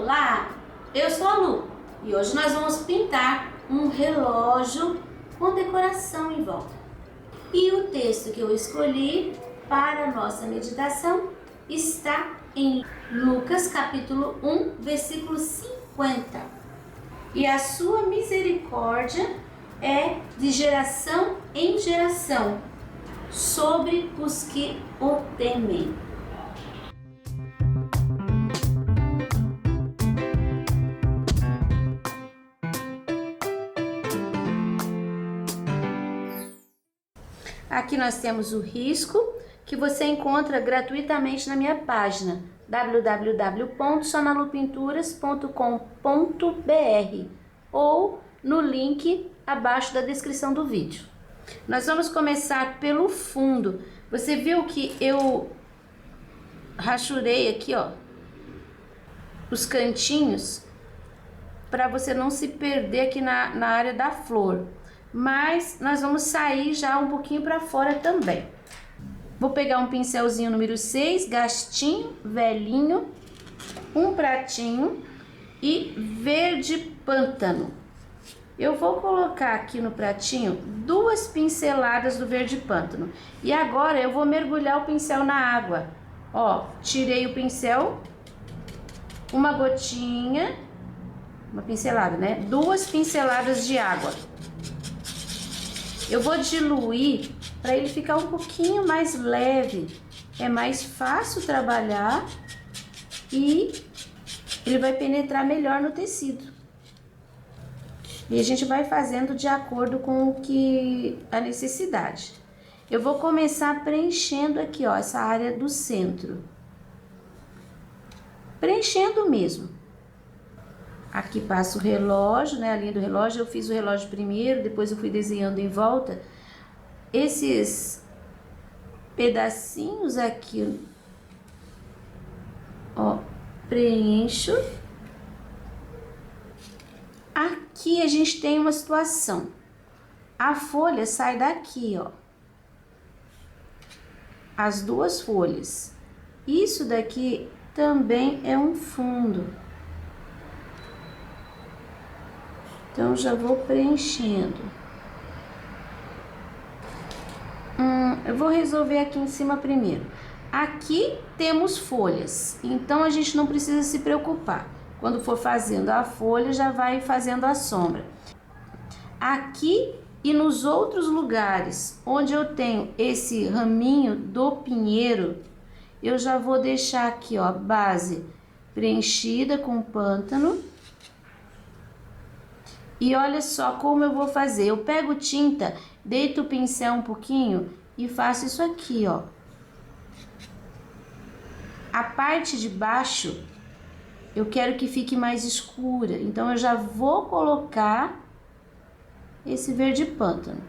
Olá, eu sou a Lu e hoje nós vamos pintar um relógio com decoração em volta. E o texto que eu escolhi para a nossa meditação está em Lucas capítulo 1, versículo 50. E a sua misericórdia é de geração em geração sobre os que o temem. Aqui nós temos o risco que você encontra gratuitamente na minha página www.sonalupinturas.com.br ou no link abaixo da descrição do vídeo. Nós vamos começar pelo fundo. Você viu que eu rachurei aqui, ó, os cantinhos para você não se perder aqui na área da flor. Mas nós vamos sair já um pouquinho para fora também. Vou pegar um pincelzinho número 6, gastinho, velhinho, um pratinho e verde pântano. Eu vou colocar aqui no pratinho 2 pinceladas do verde pântano. E agora eu vou mergulhar o pincel na água. Ó, tirei o pincel, uma gotinha, uma pincelada, né? 2 pinceladas de água. Eu vou diluir para ele ficar um pouquinho mais leve, é mais fácil trabalhar e ele vai penetrar melhor no tecido. E a gente vai fazendo de acordo com o que a necessidade. Eu vou começar preenchendo aqui, ó, essa área do centro. Preenchendo mesmo. Aqui passa o relógio, né, a linha do relógio. Eu fiz o relógio primeiro, depois eu fui desenhando em volta. Esses pedacinhos aqui, ó, preencho. Aqui a gente tem uma situação. A folha sai daqui, ó. As 2 folhas. Isso daqui também é um fundo. Então, já vou preenchendo. Eu vou resolver aqui em cima primeiro. Aqui temos folhas, então a gente não precisa se preocupar. Quando for fazendo a folha, já vai fazendo a sombra. Aqui e nos outros lugares onde eu tenho esse raminho do pinheiro, eu já vou deixar aqui, ó, base preenchida com pântano. E olha só como eu vou fazer. Eu pego tinta, deito o pincel um pouquinho e faço isso aqui, ó. A parte de baixo eu quero que fique mais escura, então eu já vou colocar esse verde pântano.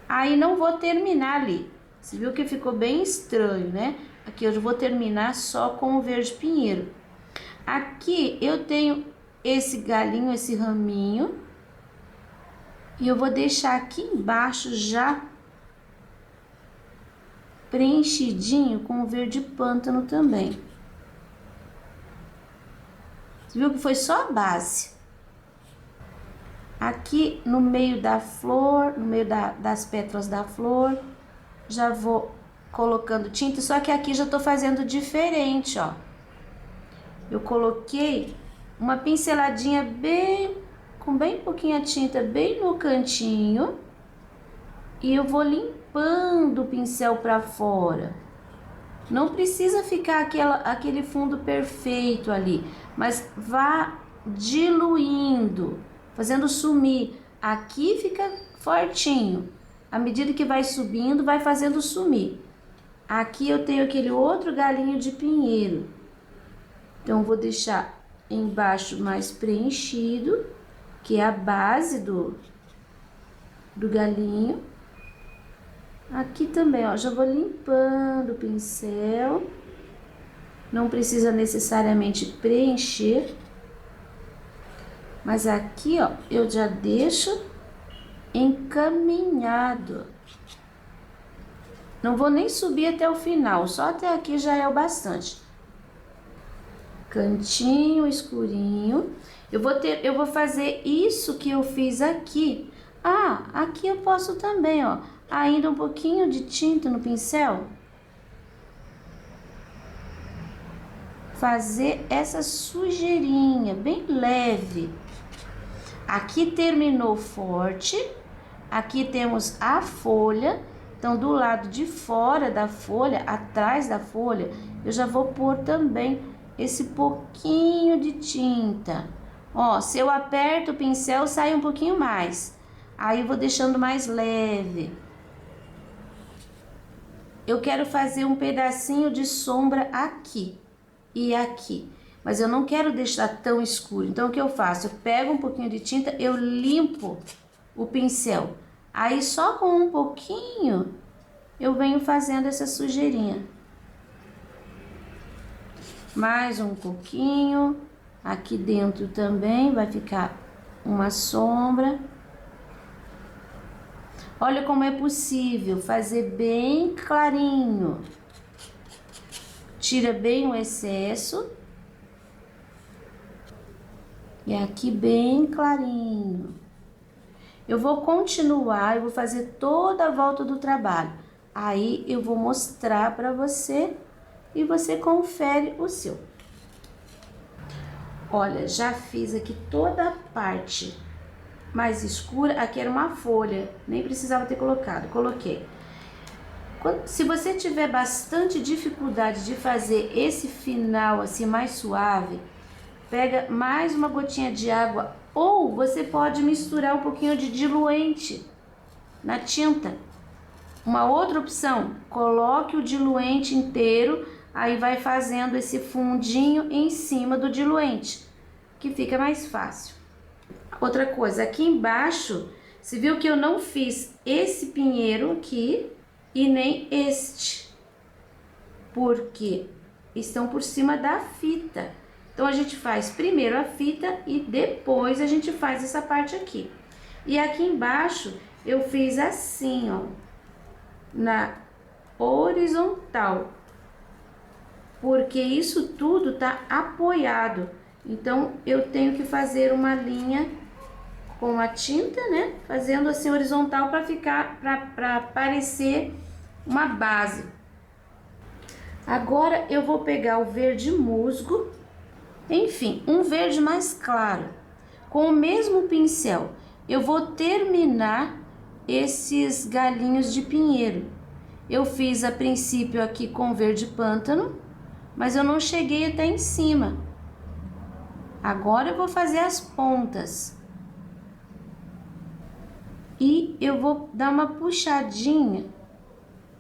Aí não vou terminar ali. Você viu que ficou bem estranho, né? Aqui eu vou terminar só com o verde pinheiro. Aqui eu tenho esse galinho, esse raminho, e eu vou deixar aqui embaixo já preenchidinho com o verde pântano também. Você viu que foi só a base? Aqui no meio da flor, no meio das pétalas da flor, já vou colocando tinta, só que aqui já tô fazendo diferente, ó. Eu coloquei uma pinceladinha com bem pouquinha tinta, bem no cantinho. E eu vou limpando o pincel para fora. Não precisa ficar aquele fundo perfeito ali, mas vá diluindo, fazendo sumir. Aqui fica fortinho. À medida que vai subindo, vai fazendo sumir. Aqui eu tenho aquele outro galinho de pinheiro. Então, vou deixar embaixo mais preenchido, que é a base do galinho. Aqui também, ó, já vou limpando o pincel. Não precisa necessariamente preencher. Mas aqui, ó, eu já deixo encaminhado. Não vou nem subir até o final, só até aqui já é o bastante. cantinho escurinho. Eu vou fazer isso que eu fiz aqui. Ah, aqui eu posso também, ó, ainda um pouquinho de tinta no pincel. Fazer essa sujeirinha bem leve. Aqui terminou forte. Aqui temos a folha. Então, do lado de fora da folha, atrás da folha, eu já vou pôr também esse pouquinho de tinta. Ó, se eu aperto o pincel, sai um pouquinho mais. Aí eu vou deixando mais leve. Eu quero fazer um pedacinho de sombra aqui e aqui. Mas eu não quero deixar tão escuro. Então, o que eu faço? Eu pego um pouquinho de tinta, eu limpo o pincel. Aí, só com um pouquinho, eu venho fazendo essa sujeirinha. Mais um pouquinho. Aqui dentro também vai ficar uma sombra. Olha como é possível fazer bem clarinho. Tira bem o excesso. E aqui bem clarinho. Eu vou continuar, eu vou fazer toda a volta do trabalho. Aí eu vou mostrar para você e você confere o seu. Olha, já fiz aqui toda a parte mais escura. Aqui era uma folha, nem precisava ter colocado, coloquei. Se você tiver bastante dificuldade de fazer esse final assim mais suave, pega mais uma gotinha de água ou você pode misturar um pouquinho de diluente na tinta. Uma outra opção, coloque o diluente inteiro, aí vai fazendo esse fundinho em cima do diluente, que fica mais fácil. Outra coisa, aqui embaixo, você viu que eu não fiz esse pinheiro aqui e nem este, porque estão por cima da fita. Então, a gente faz primeiro a fita e depois a gente faz essa parte aqui. E aqui embaixo, eu fiz assim, ó, na horizontal, porque isso tudo tá apoiado. Então, eu tenho que fazer uma linha com a tinta, né? Fazendo assim horizontal para ficar, para parecer uma base. Agora, eu vou pegar o verde musgo. Enfim, um verde mais claro. Com o mesmo pincel, eu vou terminar esses galinhos de pinheiro. Eu fiz a princípio aqui com verde pântano, mas eu não cheguei até em cima. Agora eu vou fazer as pontas. E eu vou dar uma puxadinha.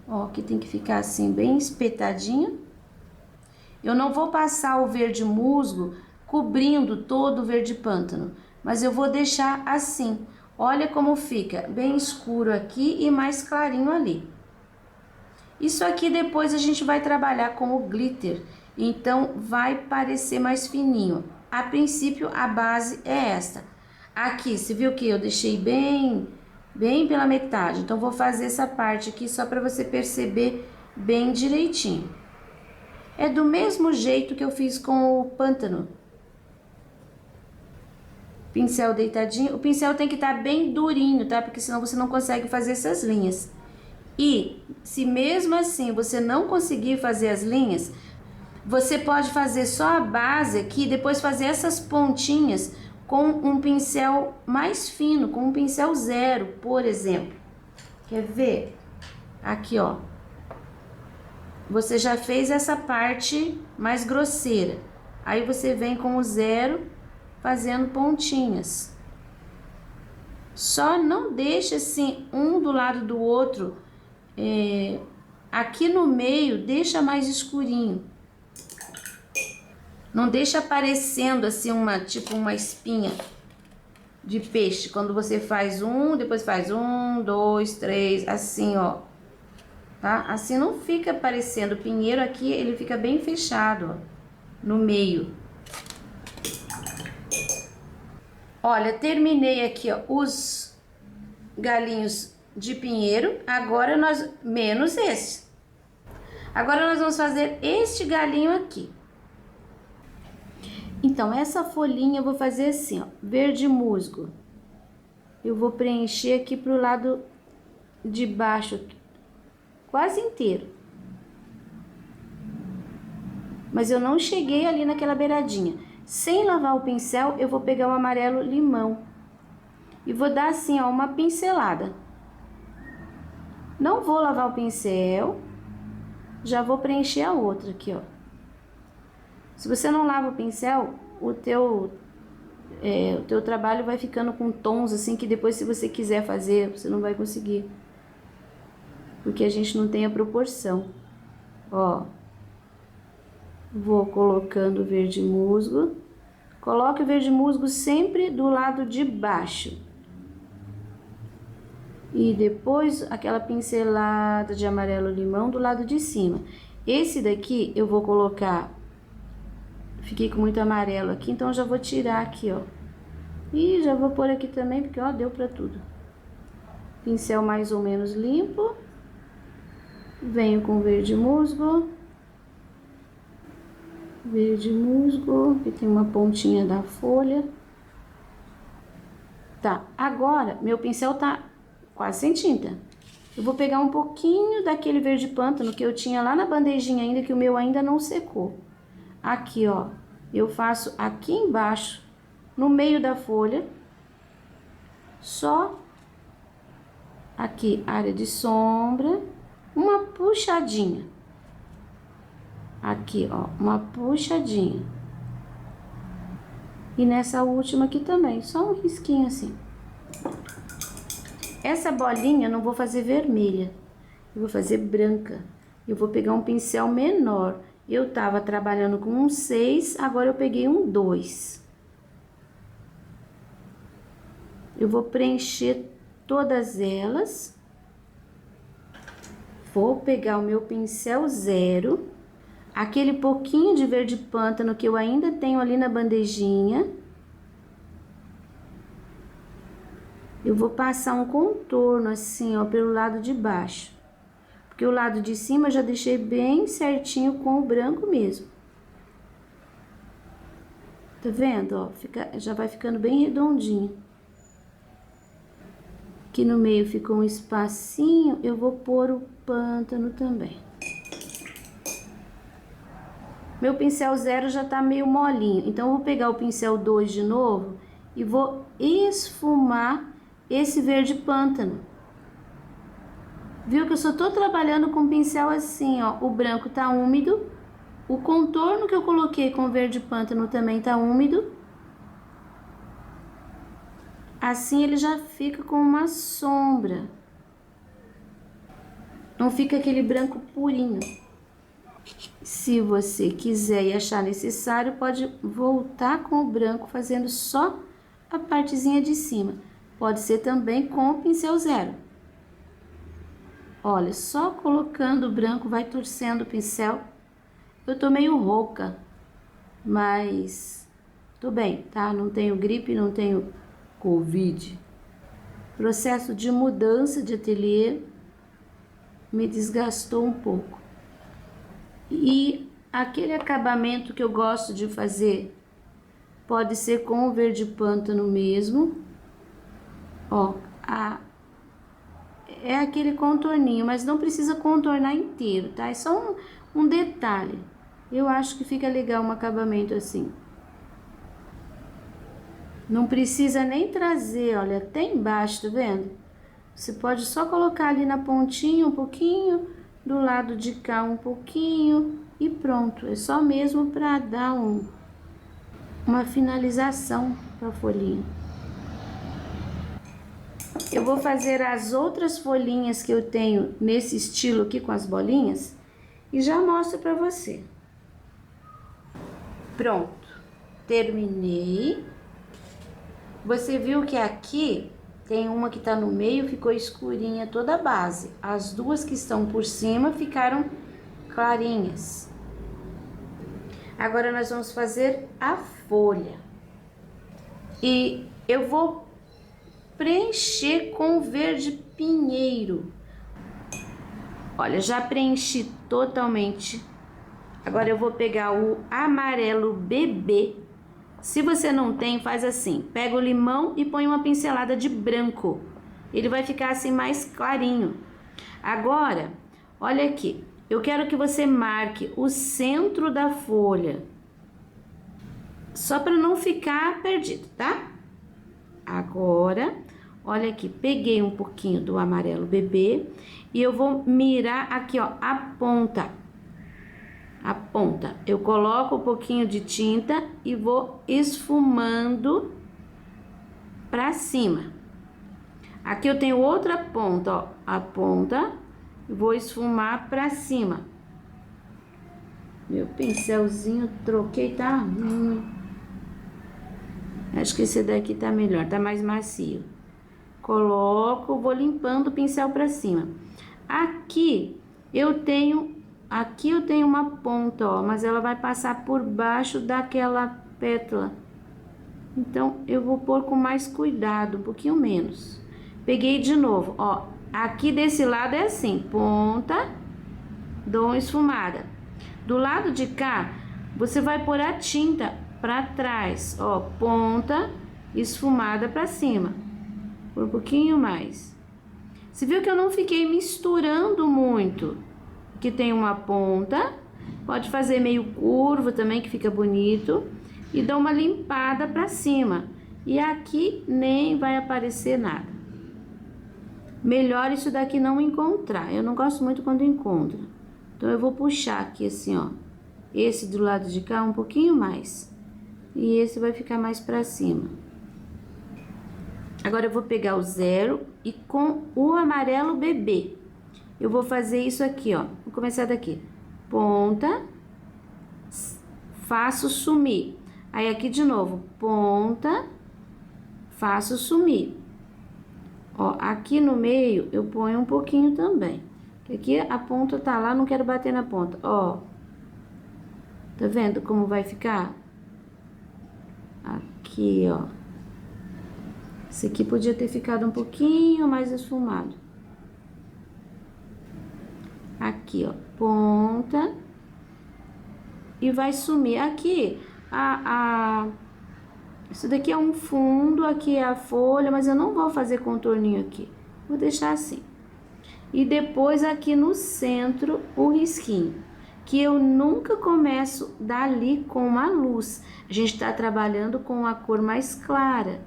Ó, que tem que ficar assim bem espetadinho. Eu não vou passar o verde musgo cobrindo todo o verde pântano, mas eu vou deixar assim. Olha como fica, bem escuro aqui e mais clarinho ali. Isso aqui depois a gente vai trabalhar com o glitter, então vai parecer mais fininho. A princípio a base é esta. Aqui, você viu que eu deixei bem pela metade, então vou fazer essa parte aqui só para você perceber bem direitinho. É do mesmo jeito que eu fiz com o pântano. Pincel deitadinho. O pincel tem que estar bem durinho, tá? Porque senão você não consegue fazer essas linhas. E se mesmo assim você não conseguir fazer as linhas, você pode fazer só a base aqui e depois fazer essas pontinhas com um pincel mais fino, com um pincel 0, por exemplo. Quer ver? Aqui, ó. Você já fez essa parte mais grosseira. Aí você vem com o 0 fazendo pontinhas. Só não deixa assim um do lado do outro. Aqui no meio deixa mais escurinho. Não deixa aparecendo assim tipo uma espinha de peixe. Quando você faz um, depois faz 1, 2, 3, assim, ó. Tá? Assim não fica aparecendo. O pinheiro aqui, ele fica bem fechado, ó, no meio. Olha, terminei aqui, ó, os galinhos de pinheiro. Agora menos esse. Agora nós vamos fazer este galinho aqui. Então, essa folhinha eu vou fazer assim, ó, verde musgo. Eu vou preencher aqui pro lado de baixo, quase inteiro. Mas eu não cheguei ali naquela beiradinha. Sem lavar o pincel, eu vou pegar o amarelo limão. E vou dar assim, ó, uma pincelada. Não vou lavar o pincel, já vou preencher a outra aqui, ó. Se você não lava o pincel, o teu trabalho vai ficando com tons assim que depois, se você quiser fazer, você não vai conseguir. Porque a gente não tem a proporção. Ó, vou colocando o verde musgo. Coloque o verde musgo sempre do lado de baixo. E depois aquela pincelada de amarelo limão do lado de cima. Esse daqui eu vou colocar, fiquei com muito amarelo aqui, então já vou tirar aqui, ó. E já vou pôr aqui também, porque ó, deu pra tudo. Pincel mais ou menos limpo. Venho com verde musgo. Verde musgo, que tem uma pontinha da folha. Tá, agora meu pincel tá quase sem tinta. Eu vou pegar um pouquinho daquele verde pântano que eu tinha lá na bandejinha ainda, que o meu ainda não secou. Aqui, ó, eu faço aqui embaixo, no meio da folha, só aqui, área de sombra, uma puxadinha. Aqui, ó, uma puxadinha. E nessa última aqui também, só um risquinho assim. Essa bolinha eu não vou fazer vermelha, eu vou fazer branca. Eu vou pegar um pincel menor. Eu tava trabalhando com um 6, agora eu peguei um 2. Eu vou preencher todas elas. Vou pegar o meu pincel 0, aquele pouquinho de verde pântano que eu ainda tenho ali na bandejinha. Eu vou passar um contorno assim, ó, pelo lado de baixo. Porque o lado de cima eu já deixei bem certinho com o branco mesmo. Tá vendo, ó? Já vai ficando bem redondinho. Aqui no meio ficou um espacinho, eu vou pôr o pântano também. Meu pincel 0 já tá meio molinho, então eu vou pegar o pincel 2 de novo e vou esfumar esse verde pântano. Viu que eu só tô trabalhando com o pincel assim, ó, o branco tá úmido, o contorno que eu coloquei com o verde pântano também tá úmido. Assim ele já fica com uma sombra. Não fica aquele branco purinho. Se você quiser e achar necessário, pode voltar com o branco fazendo só a partezinha de cima. Pode ser também com o pincel 0. Olha, só colocando o branco, vai torcendo o pincel. Eu tô meio rouca, mas tô bem, tá? Não tenho gripe, não tenho Covid. Processo de mudança de ateliê me desgastou um pouco. E aquele acabamento que eu gosto de fazer pode ser com o verde pântano mesmo. Ó, é aquele contorninho, mas não precisa contornar inteiro, tá? É só um detalhe. Eu acho que fica legal um acabamento assim. Não precisa nem trazer, olha, até embaixo, tá vendo? Você pode só colocar ali na pontinha um pouquinho, do lado de cá um pouquinho e pronto. É só mesmo para dar uma finalização para a folhinha. Eu vou fazer as outras folhinhas que eu tenho nesse estilo aqui com as bolinhas e já mostro para você. Pronto, terminei. Você viu que aqui tem uma que tá no meio, ficou escurinha toda a base. As duas que estão por cima ficaram clarinhas. Agora nós vamos fazer a folha. E eu vou preencher com verde pinheiro. Olha, já preenchi totalmente. Agora eu vou pegar o amarelo bebê se você não tem, faz assim, pega o limão e põe uma pincelada de branco. Ele vai ficar assim mais clarinho. Agora, olha aqui, eu quero que você marque o centro da folha, só para não ficar perdido, tá? Agora, olha aqui, peguei um pouquinho do amarelo bebê e eu vou mirar aqui, ó, a ponta. A ponta. Eu coloco um pouquinho de tinta e vou esfumando pra cima. Aqui eu tenho outra ponta, ó, a ponta, vou esfumar pra cima. Meu pincelzinho troquei, tá ruim. Acho que esse daqui tá melhor, tá mais macio. Coloco, vou limpando o pincel pra cima. Aqui eu tenho uma ponta, ó, mas ela vai passar por baixo daquela pétala. Então, eu vou pôr com mais cuidado, um pouquinho menos. Peguei de novo, ó, aqui desse lado é assim, ponta, dou uma esfumada. Do lado de cá, você vai pôr a tinta pra trás, ó, ponta, esfumada pra cima. Por um pouquinho mais. Você viu que eu não fiquei misturando muito? Que tem uma ponta, pode fazer meio curvo também, que fica bonito, e dá uma limpada pra cima. E aqui nem vai aparecer nada. Melhor isso daqui não encontrar. Eu não gosto muito quando encontra. Então eu vou puxar aqui assim, ó. Esse do lado de cá um pouquinho mais. E esse vai ficar mais pra cima. Agora eu vou pegar o 0 e com o amarelo bebê. Eu vou fazer isso aqui, ó. Vou começar daqui. Ponta, faço sumir. Aí aqui de novo, ponta, faço sumir. Ó, aqui no meio eu ponho um pouquinho também. Aqui a ponta tá lá, não quero bater na ponta. Ó, tá vendo como vai ficar? Aqui, ó. Esse aqui podia ter ficado um pouquinho mais esfumado. Aqui, ó, ponta. E vai sumir. Aqui, isso daqui é um fundo, aqui é a folha, mas eu não vou fazer contorninho aqui. Vou deixar assim. E depois aqui no centro, o risquinho. Que eu nunca começo dali com a luz. A gente tá trabalhando com a cor mais clara,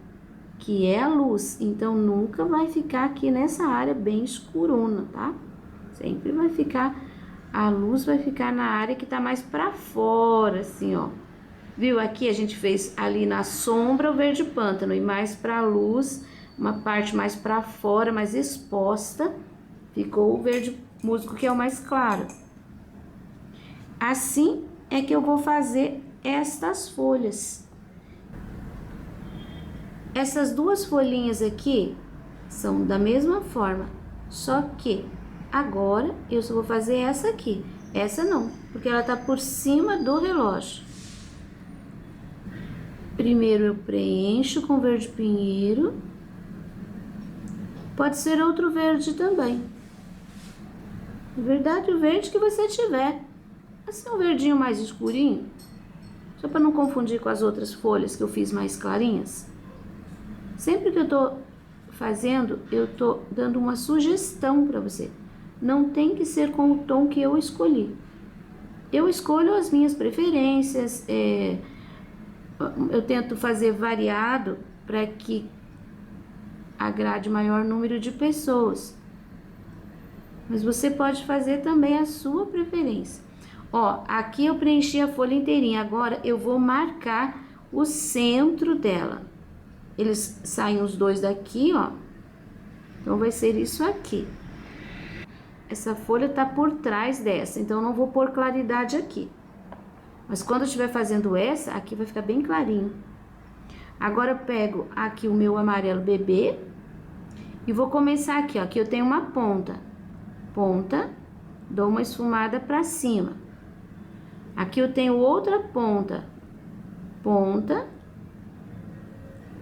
que é a luz. Então, nunca vai ficar aqui nessa área bem escurona, tá? Sempre vai ficar, a luz vai ficar na área que tá mais pra fora, assim, ó. Viu? Aqui a gente fez ali na sombra o verde pântano e mais pra luz, uma parte mais pra fora, mais exposta, ficou o verde musgo, que é o mais claro. Assim é que eu vou fazer estas folhas. Essas duas folhinhas aqui são da mesma forma, só que agora eu só vou fazer essa aqui. Essa não, porque ela tá por cima do relógio. Primeiro eu preencho com verde pinheiro. Pode ser outro verde também. Na verdade, o verde que você tiver. Assim, um verdinho mais escurinho. Só para não confundir com as outras folhas que eu fiz mais clarinhas. Sempre que eu tô fazendo, eu tô dando uma sugestão para você. Não tem que ser com o tom que eu escolhi. Eu escolho as minhas preferências, eu tento fazer variado para que agrade maior número de pessoas. Mas você pode fazer também a sua preferência. Ó, aqui eu preenchi a folha inteirinha, agora eu vou marcar o centro dela. Eles saem os dois daqui, ó. Então, vai ser isso aqui. Essa folha tá por trás dessa, então não vou pôr claridade aqui. Mas quando eu estiver fazendo essa, aqui vai ficar bem clarinho. Agora eu pego aqui o meu amarelo bebê e vou começar aqui, ó. Aqui eu tenho uma ponta. Ponta, dou uma esfumada pra cima. Aqui eu tenho outra ponta. Ponta,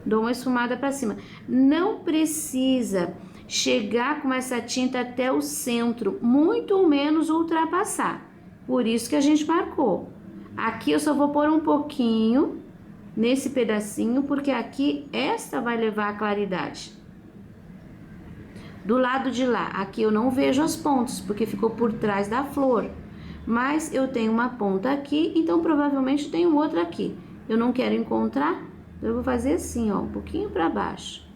dou uma esfumada pra cima. Não precisa chegar com essa tinta até o centro, muito menos ultrapassar. Por isso que a gente marcou. Aqui eu só vou pôr um pouquinho nesse pedacinho, porque aqui esta vai levar a claridade. Do lado de lá, aqui eu não vejo as pontas, porque ficou por trás da flor. Mas eu tenho uma ponta aqui, então provavelmente tem outra aqui. Eu não quero encontrar, então eu vou fazer assim, ó, um pouquinho para baixo.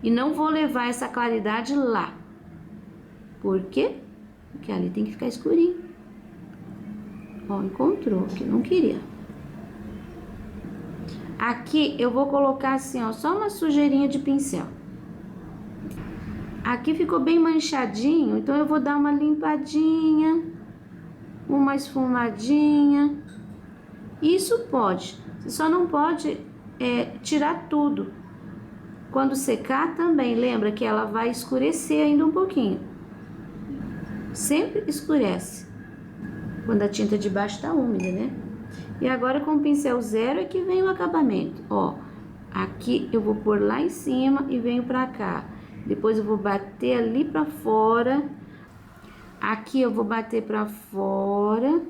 E não vou levar essa claridade lá. Por quê? Porque ali tem que ficar escurinho. Ó, encontrou, que eu não queria. Aqui eu vou colocar assim, ó, só uma sujeirinha de pincel. Aqui ficou bem manchadinho, então eu vou dar uma limpadinha, uma esfumadinha. Isso pode, você só não pode tirar tudo. Quando secar também, lembra que ela vai escurecer ainda um pouquinho. Sempre escurece, quando a tinta de baixo tá úmida, né? E agora com o pincel zero é que vem o acabamento, ó. Aqui eu vou pôr lá em cima e venho pra cá. Depois eu vou bater ali pra fora. Aqui eu vou bater pra fora.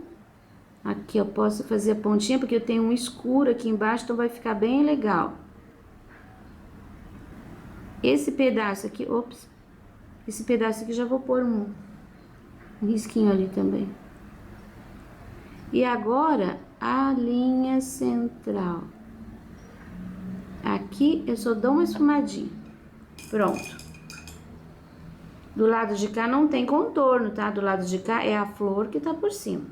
Aqui eu posso fazer a pontinha, porque eu tenho um escuro aqui embaixo, então vai ficar bem legal. Esse pedaço aqui, ops. Esse pedaço aqui já vou pôr um risquinho ali também. E agora, a linha central. Aqui eu só dou uma esfumadinha. Pronto. Do lado de cá não tem contorno, tá? Do lado de cá é a flor que tá por cima.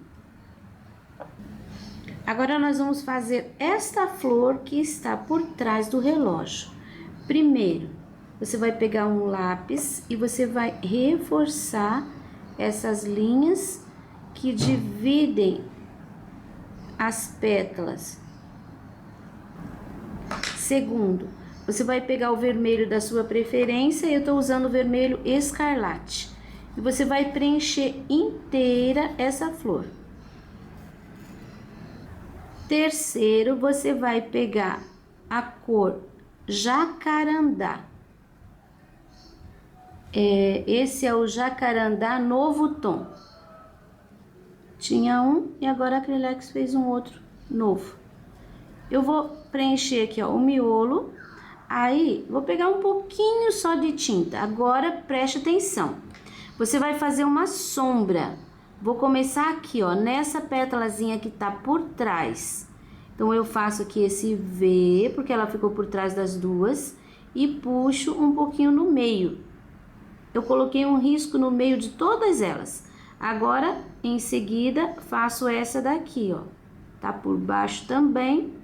Agora nós vamos fazer esta flor que está por trás do relógio. Primeiro, você vai pegar um lápis e você vai reforçar essas linhas que dividem as pétalas. Segundo, você vai pegar o vermelho da sua preferência, eu tô usando o vermelho escarlate. E você vai preencher inteira essa flor. Terceiro, você vai pegar a cor jacarandá. Esse é o jacarandá novo tom. Tinha um e agora a Acrylex fez um outro novo. Eu vou preencher aqui, ó, o miolo. Aí, vou pegar um pouquinho só de tinta. Agora, preste atenção. Você vai fazer uma sombra. Vou começar aqui, ó, nessa pétalazinha que tá por trás. Então, eu faço aqui esse V, porque ela ficou por trás das duas. E puxo um pouquinho no meio. Eu coloquei um risco no meio de todas elas. Agora, em seguida, faço essa daqui, ó. Tá por baixo também.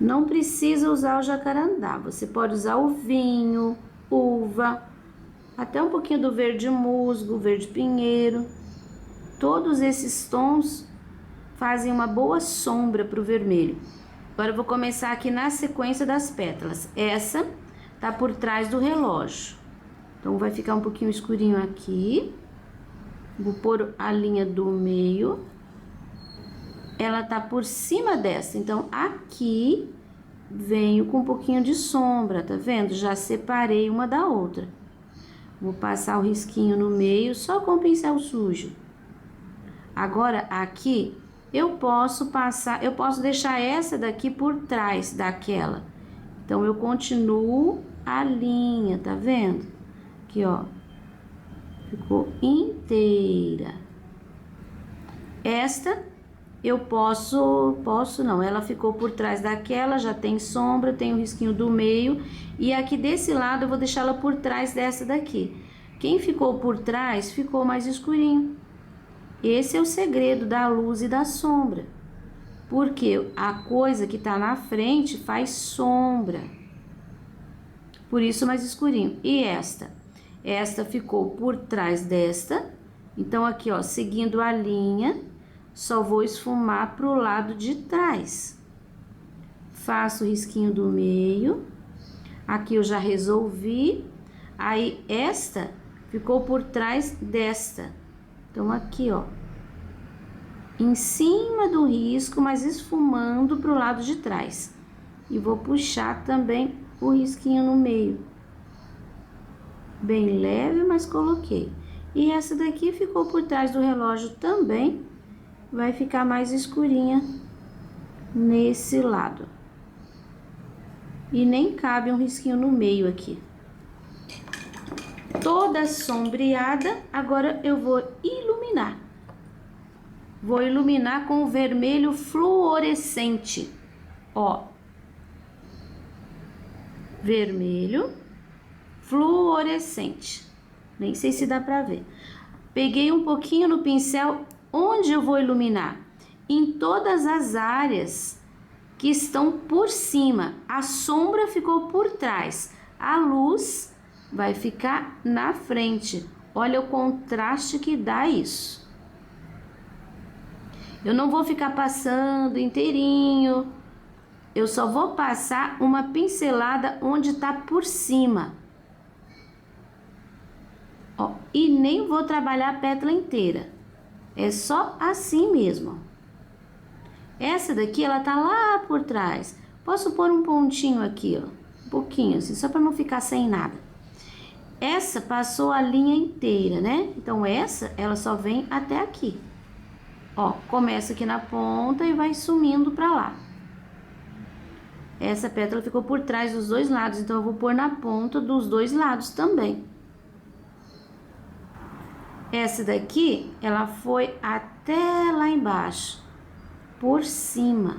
Não precisa usar o jacarandá, você pode usar o vinho, uva, até um pouquinho do verde musgo, verde pinheiro. Todos esses tons fazem uma boa sombra para o vermelho. Agora eu vou começar aqui na sequência das pétalas. Essa tá por trás do relógio, então vai ficar um pouquinho escurinho aqui. Vou pôr a linha do meio. Ela tá por cima dessa, então aqui venho com um pouquinho de sombra, tá vendo? Já separei uma da outra. Vou passar o risquinho no meio só com o pincel sujo. Agora aqui eu posso deixar essa daqui por trás daquela. Então eu continuo a linha, tá vendo? Aqui, ó. Ficou inteira. Esta eu posso não, ela ficou por trás daquela, já tem sombra, tem o risquinho do meio. E aqui desse lado eu vou deixá-la por trás dessa daqui. Quem ficou por trás ficou mais escurinho. Esse é o segredo da luz e da sombra. Porque a coisa que tá na frente faz sombra. Por isso mais escurinho. E esta? Esta ficou por trás desta. Então aqui, ó, seguindo a linha, só vou esfumar pro lado de trás. Faço o risquinho do meio. Aqui eu já resolvi. Aí, esta ficou por trás desta. Então, aqui, ó. Em cima do risco, mas esfumando pro lado de trás. E vou puxar também o risquinho no meio. Bem leve, mas coloquei. E essa daqui ficou por trás do relógio também. Vai ficar mais escurinha nesse lado. E nem cabe um risquinho no meio aqui. Toda sombreada, agora eu vou iluminar. Vou iluminar com o vermelho fluorescente, ó. Vermelho fluorescente. Nem sei se dá pra ver. Peguei um pouquinho no pincel, onde eu vou iluminar? Em todas as áreas que estão por cima. A sombra ficou por trás, a luz vai ficar na frente. Olha o contraste que dá isso. Eu não vou ficar passando inteirinho, eu só vou passar uma pincelada onde tá por cima. Ó, e nem vou trabalhar a pétala inteira, é só assim mesmo. Essa daqui, ela tá lá por trás. Posso pôr um pontinho aqui, ó, um pouquinho assim, só para não ficar sem nada. Essa passou a linha inteira, né? Então, essa, ela só vem até aqui. Ó, começa aqui na ponta e vai sumindo pra lá. Essa pétala ficou por trás dos dois lados, então eu vou pôr na ponta dos dois lados também. Essa daqui, ela foi até lá embaixo, por cima.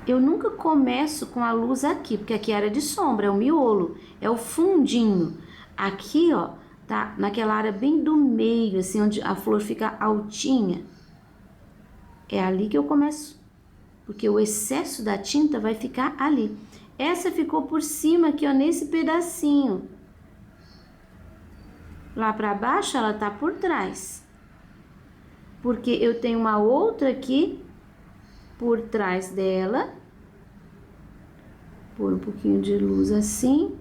Eu nunca começo com a luz aqui, porque aqui era de sombra, é o miolo, é o fundinho. Aqui, ó, tá naquela área bem do meio, assim, onde a flor fica altinha. É ali que eu começo, porque o excesso da tinta vai ficar ali. Essa ficou por cima aqui, ó, nesse pedacinho. Lá pra baixo, ela tá por trás. Porque eu tenho uma outra aqui por trás dela. Pôr um pouquinho de luz assim.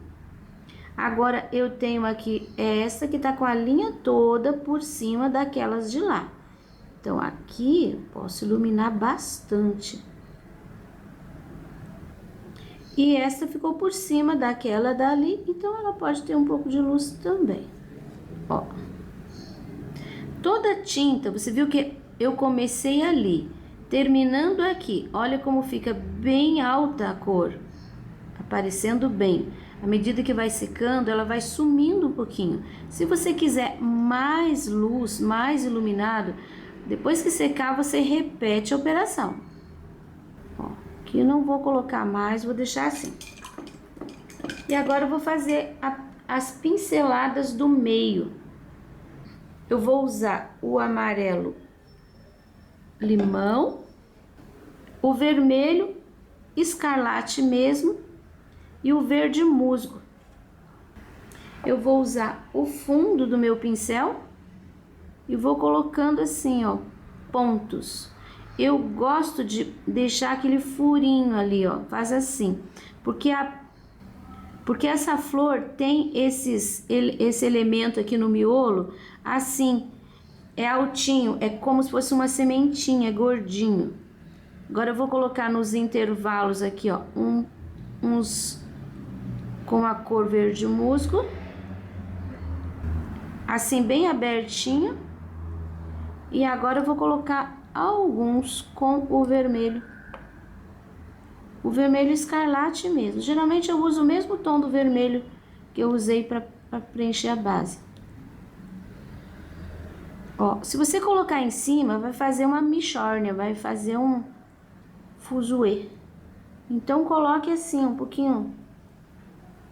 Agora, eu tenho aqui essa que tá com a linha toda por cima daquelas de lá. Então, aqui eu posso iluminar bastante. E essa ficou por cima daquela dali, então ela pode ter um pouco de luz também. Ó. Toda tinta, você viu que eu comecei ali, terminando aqui. Olha como fica bem alta a cor, aparecendo bem. À medida que vai secando, ela vai sumindo um pouquinho. Se você quiser mais luz, mais iluminado, depois que secar, você repete a operação. Ó, aqui eu não vou colocar mais, vou deixar assim. E agora eu vou fazer as pinceladas do meio. Eu vou usar o amarelo limão, o vermelho escarlate mesmo e o verde musgo. Eu vou usar o fundo do meu pincel e vou colocando assim, ó, pontos. Eu gosto de deixar aquele furinho ali, ó, faz assim, porque essa flor tem esse elemento aqui no miolo, assim, é altinho, é como se fosse uma sementinha, gordinho. Agora eu vou colocar nos intervalos aqui, ó, uns com a cor verde musgo, assim bem abertinho. E agora eu vou colocar alguns com o vermelho escarlate mesmo. Geralmente eu uso o mesmo tom do vermelho que eu usei para preencher a base. Ó, se você colocar em cima, vai fazer uma mixórnia, vai fazer um fuzuê. Então coloque assim um pouquinho.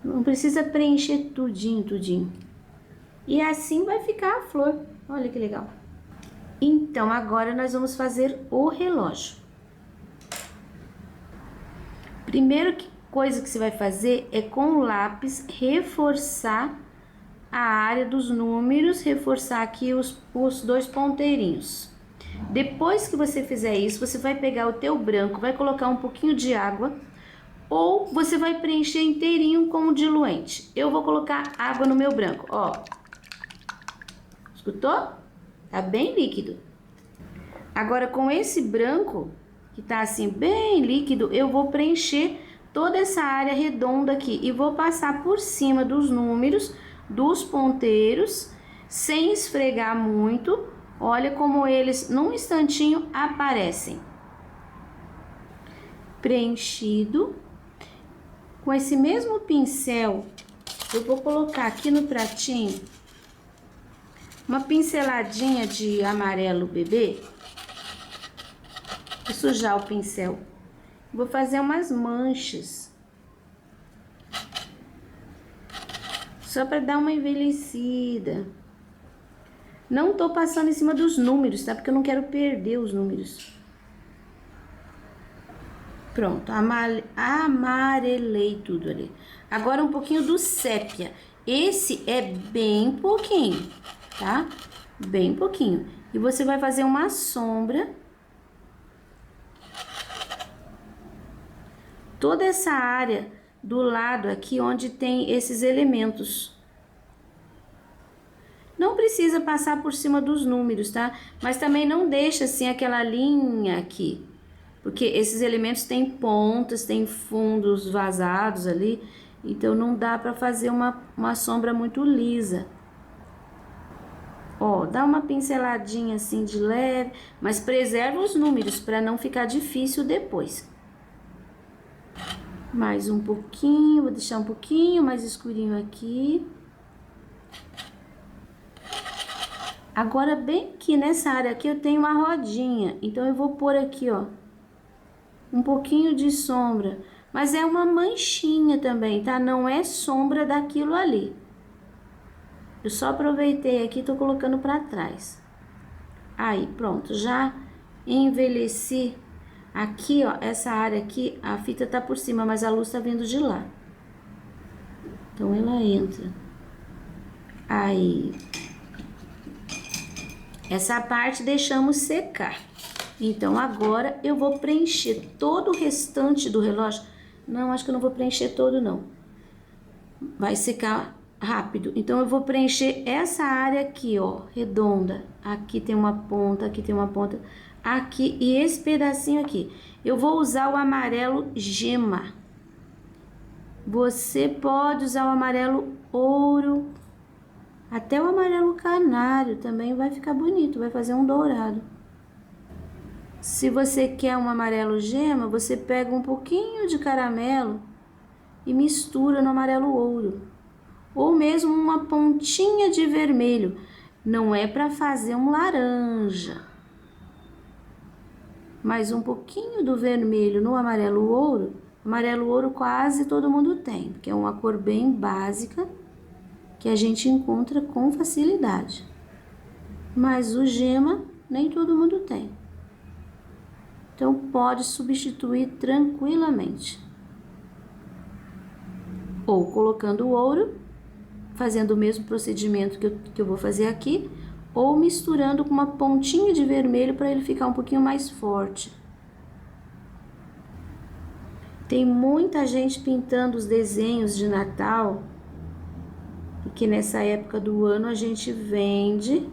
Não precisa preencher tudinho. E assim vai ficar a flor. Olha que legal. Então, agora nós vamos fazer o relógio. Primeira coisa que você vai fazer é com o lápis reforçar a área dos números, reforçar aqui os dois ponteirinhos. Depois que você fizer isso, você vai pegar o teu branco, vai colocar um pouquinho de água, ou você vai preencher inteirinho com o diluente. Eu vou colocar água no meu branco, ó. Escutou? Tá bem líquido. Agora, com esse branco, que tá assim bem líquido, eu vou preencher toda essa área redonda aqui e vou passar por cima dos números, dos ponteiros, sem esfregar muito. Olha como eles, num instantinho, aparecem. preenchido. Com esse mesmo pincel, eu vou colocar aqui no pratinho uma pinceladinha de amarelo bebê. Vou sujar o pincel. Vou fazer umas manchas. Só para dar uma envelhecida. Não tô passando em cima dos números, tá? Porque eu não quero perder os números. Pronto, amarelei tudo ali. Agora um pouquinho do sépia. Esse é bem pouquinho, tá? Bem pouquinho. E você vai fazer uma sombra. Toda essa área do lado aqui onde tem esses elementos. Não precisa passar por cima dos números, tá? Mas também não deixa assim aquela linha aqui. Porque esses elementos têm pontas, têm fundos vazados ali. Então, não dá pra fazer uma sombra muito lisa. Ó, dá uma pinceladinha assim de leve, mas preserva os números pra não ficar difícil depois. Mais um pouquinho, vou deixar um pouquinho mais escurinho aqui. Agora, bem aqui nessa área aqui, eu tenho uma rodinha. Então, eu vou pôr aqui, ó, um pouquinho de sombra. Mas é uma manchinha também, tá? Não é sombra daquilo ali. Eu só aproveitei aqui e tô colocando pra trás. Aí, pronto, já envelheci. Aqui, ó, essa área aqui, a fita tá por cima, mas a luz tá vindo de lá. Então, ela entra. Aí, essa parte deixamos secar. Então, agora eu vou preencher todo o restante do relógio. Não, acho que eu não vou preencher todo, não. Vai secar rápido. Então, eu vou preencher essa área aqui, ó, redonda. Aqui tem uma ponta, aqui tem uma ponta. Aqui e esse pedacinho aqui. Eu vou usar o amarelo gema. Você pode usar o amarelo ouro. Até o amarelo canário também vai ficar bonito. Vai fazer um dourado. Se você quer um amarelo gema, você pega um pouquinho de caramelo e mistura no amarelo ouro. Ou mesmo uma pontinha de vermelho. Não é para fazer um laranja. Mas um pouquinho do vermelho no amarelo ouro. Amarelo ouro quase todo mundo tem, porque é uma cor bem básica que a gente encontra com facilidade. Mas o gema nem todo mundo tem. Então, pode substituir tranquilamente. Ou colocando o ouro, fazendo o mesmo procedimento que eu vou fazer aqui, ou misturando com uma pontinha de vermelho para ele ficar um pouquinho mais forte. Tem muita gente pintando os desenhos de Natal, porque nessa época do ano a gente vende.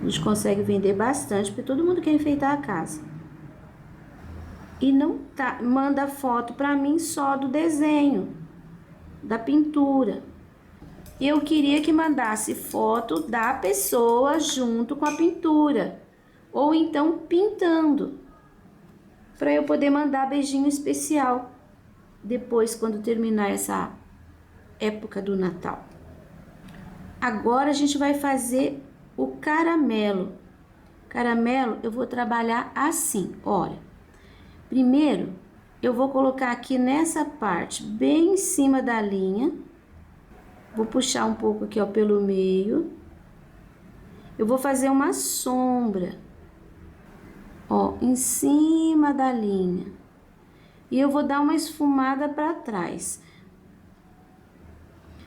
A gente consegue vender bastante, porque todo mundo quer enfeitar a casa. E não manda foto para mim só do desenho, da pintura. Eu queria que mandasse foto da pessoa junto com a pintura. Ou então pintando. Para eu poder mandar beijinho especial. Depois, quando terminar essa época do Natal. Agora a gente vai fazer o caramelo. Caramelo eu vou trabalhar assim, olha. Primeiro, eu vou colocar aqui nessa parte, bem em cima da linha. Vou puxar um pouco aqui, ó, pelo meio. Eu vou fazer uma sombra, ó, em cima da linha. E eu vou dar uma esfumada para trás.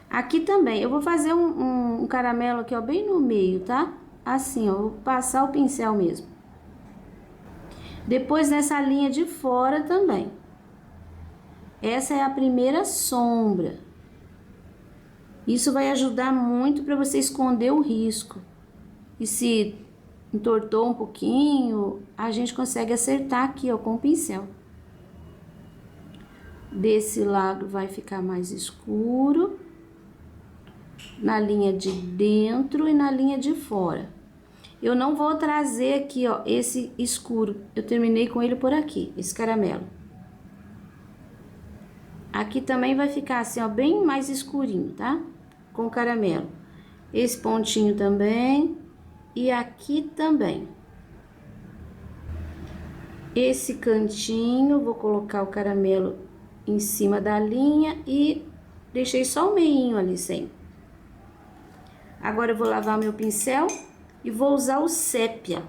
Aqui também, eu vou fazer um caramelo aqui, ó, bem no meio, tá? Assim, ó, vou passar o pincel mesmo. Depois, nessa linha de fora também. Essa é a primeira sombra. Isso vai ajudar muito para você esconder o risco. E se entortou um pouquinho, a gente consegue acertar aqui, ó, com o pincel. Desse lado vai ficar mais escuro. Na linha de dentro e na linha de fora. Eu não vou trazer aqui, ó, esse escuro. Eu terminei com ele por aqui, esse caramelo. Aqui também vai ficar assim, ó, bem mais escurinho, tá? Com o caramelo. Esse pontinho também. E aqui também. Esse cantinho, vou colocar o caramelo em cima da linha e deixei só o meinho ali sem. Agora eu vou lavar meu pincel e vou usar o sépia.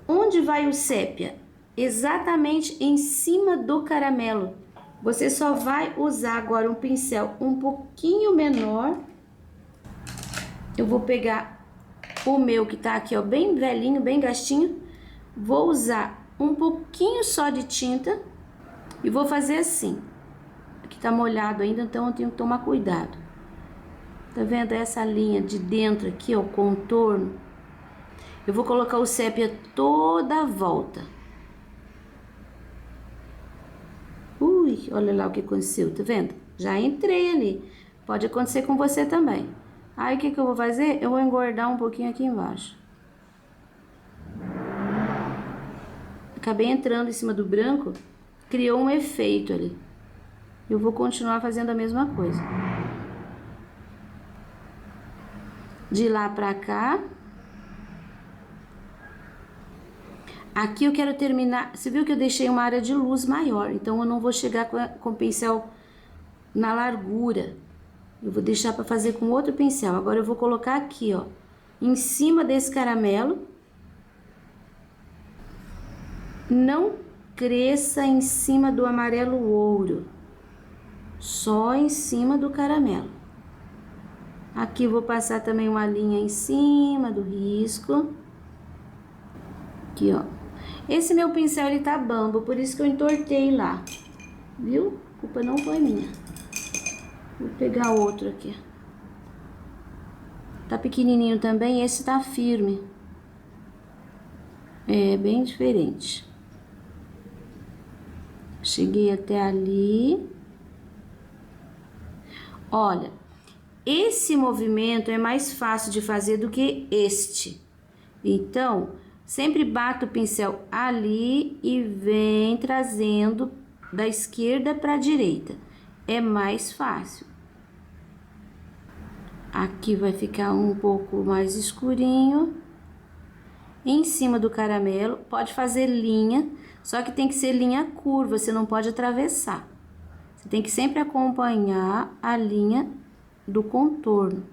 Onde vai o sépia? Exatamente em cima do caramelo. Você só vai usar agora um pincel um pouquinho menor. Eu vou pegar o meu que tá aqui, ó, bem velhinho, bem gastinho. Vou usar um pouquinho só de tinta e vou fazer assim. Aqui tá molhado ainda, então eu tenho que tomar cuidado. Tá vendo essa linha de dentro aqui, ó, o contorno? Eu vou colocar o sépia toda a volta. Ui, olha lá o que aconteceu, tá vendo? Já entrei ali. Pode acontecer com você também. Aí o que eu vou fazer? Eu vou engordar um pouquinho aqui embaixo. Acabei entrando em cima do branco, criou um efeito ali. Eu vou continuar fazendo a mesma coisa. De lá pra cá. Aqui eu quero terminar. Você viu que eu deixei uma área de luz maior, então eu não vou chegar com o pincel na largura. Eu vou deixar para fazer com outro pincel. Agora eu vou colocar aqui, ó, em cima desse caramelo. Não cresça em cima do amarelo ouro, só em cima do caramelo. Aqui vou passar também uma linha em cima do risco. Aqui, ó. Esse meu pincel, ele tá bambo, por isso que eu entortei lá. Viu? A culpa não foi minha. Vou pegar outro aqui. Tá pequenininho também, esse tá firme. É bem diferente. Cheguei até ali. Olha, esse movimento é mais fácil de fazer do que este. Então, sempre bato o pincel ali e vem trazendo da esquerda para a direita. É mais fácil. Aqui vai ficar um pouco mais escurinho. Em cima do caramelo, pode fazer linha, só que tem que ser linha curva, você não pode atravessar. Você tem que sempre acompanhar a linha do contorno.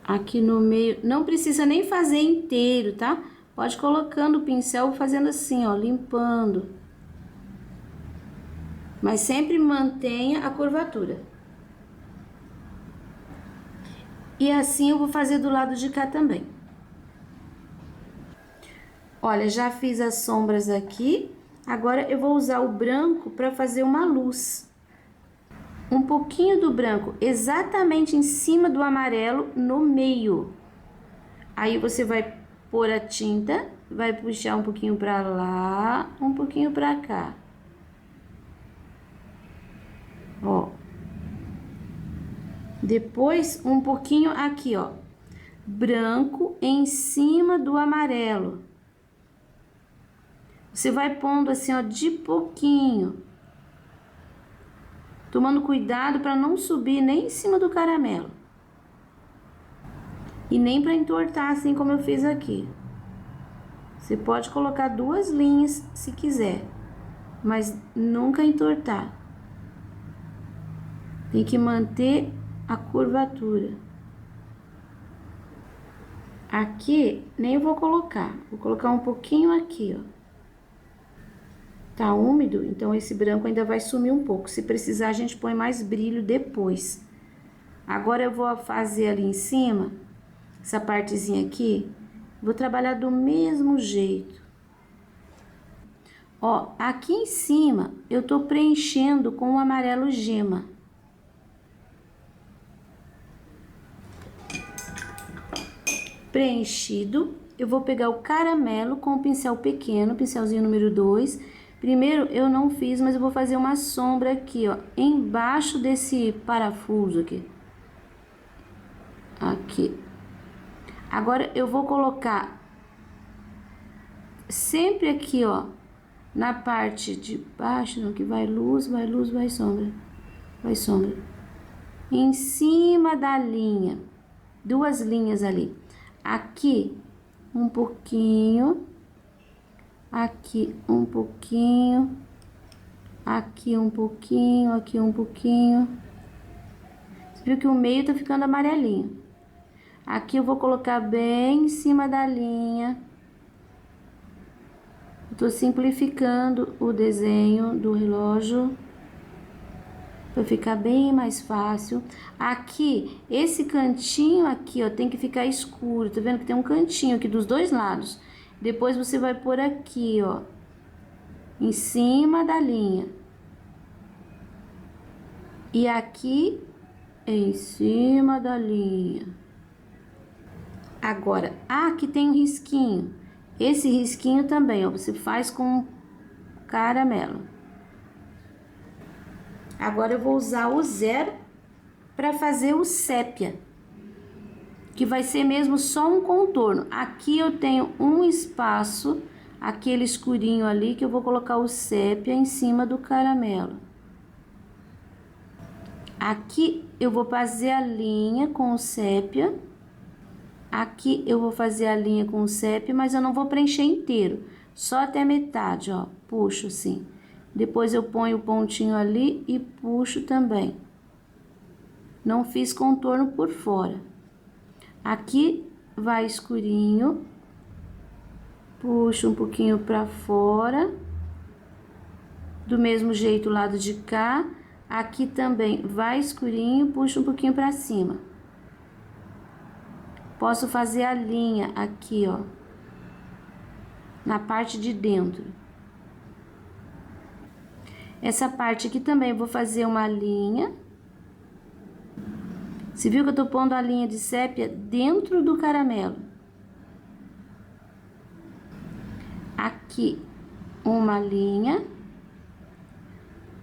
Aqui no meio, não precisa nem fazer inteiro, tá? Pode colocando o pincel fazendo assim, ó, limpando. Mas sempre mantenha a curvatura. E assim eu vou fazer do lado de cá também. Olha, já fiz as sombras aqui. Agora eu vou usar o branco para fazer uma luz. Um pouquinho do branco exatamente em cima do amarelo no meio. Aí você vai pôr a tinta, vai puxar um pouquinho para lá, um pouquinho para cá. Ó. Depois, um pouquinho aqui, ó, branco em cima do amarelo. Você vai pondo assim, ó, de pouquinho. Tomando cuidado para não subir nem em cima do caramelo. E nem para entortar assim como eu fiz aqui. Você pode colocar 2 linhas se quiser, mas nunca entortar. Tem que manter a curvatura. Aqui nem vou colocar um pouquinho aqui, ó. Tá úmido, então esse branco ainda vai sumir um pouco. Se precisar, a gente põe mais brilho depois. Agora eu vou fazer ali em cima, essa partezinha aqui, vou trabalhar do mesmo jeito. Ó, aqui em cima eu tô preenchendo com o amarelo gema. Preenchido, eu vou pegar o caramelo com o pincel pequeno, pincelzinho número 2. Primeiro eu não fiz, mas eu vou fazer uma sombra aqui, ó, embaixo desse parafuso aqui. Aqui. Agora, eu vou colocar sempre aqui, ó, na parte de baixo, no que vai luz, vai sombra, vai sombra. Em cima da linha, duas linhas ali. Aqui, um pouquinho. Aqui, um pouquinho. Aqui, um pouquinho. Aqui, um pouquinho. Você viu que o meio tá ficando amarelinho. Aqui eu vou colocar bem em cima da linha. Tô simplificando o desenho do relógio para ficar bem mais fácil. Aqui, esse cantinho aqui, ó, tem que ficar escuro. Tá vendo que tem um cantinho aqui dos dois lados. Depois você vai pôr aqui, ó, em cima da linha. E aqui em cima da linha. Agora, aqui tem um risquinho. Esse risquinho também, ó, você faz com caramelo. Agora eu vou usar o 0 para fazer o sépia, que vai ser mesmo só um contorno. Aqui eu tenho um espaço, aquele escurinho ali, que eu vou colocar o sépia em cima do caramelo. Aqui eu vou fazer a linha com o sépia. Aqui eu vou fazer a linha com o sépia, mas eu não vou preencher inteiro, só até a metade, ó, puxo assim. Depois eu ponho o pontinho ali e puxo também. Não fiz contorno por fora. Aqui vai escurinho, puxo um pouquinho pra fora. Do mesmo jeito o lado de cá, aqui também vai escurinho, puxo um pouquinho pra cima. Posso fazer a linha aqui, ó, na parte de dentro. Essa parte aqui também eu vou fazer uma linha. Você viu que eu tô pondo a linha de sépia dentro do caramelo? Aqui, uma linha.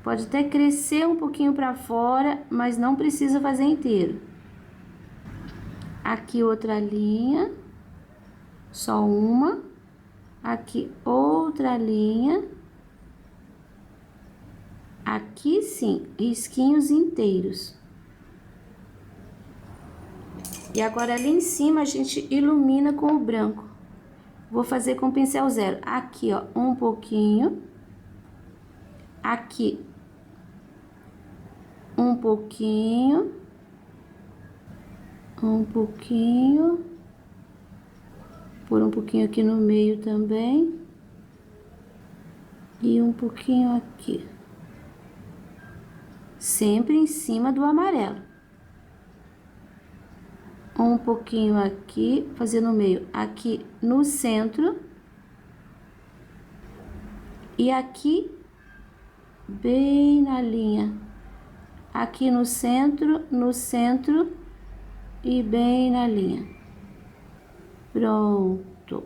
Pode até crescer um pouquinho pra fora, mas não precisa fazer inteiro. Aqui outra linha, só uma. Aqui outra linha. Aqui sim, risquinhos inteiros. E agora ali em cima a gente ilumina com o branco. Vou fazer com o pincel 0. Aqui, ó, um pouquinho. Aqui, um pouquinho. Um pouquinho. Por um pouquinho aqui no meio também. E um pouquinho aqui. Sempre em cima do amarelo. Um pouquinho aqui, fazer no meio, aqui no centro. E aqui, bem na linha. Aqui no centro e bem na linha. Pronto.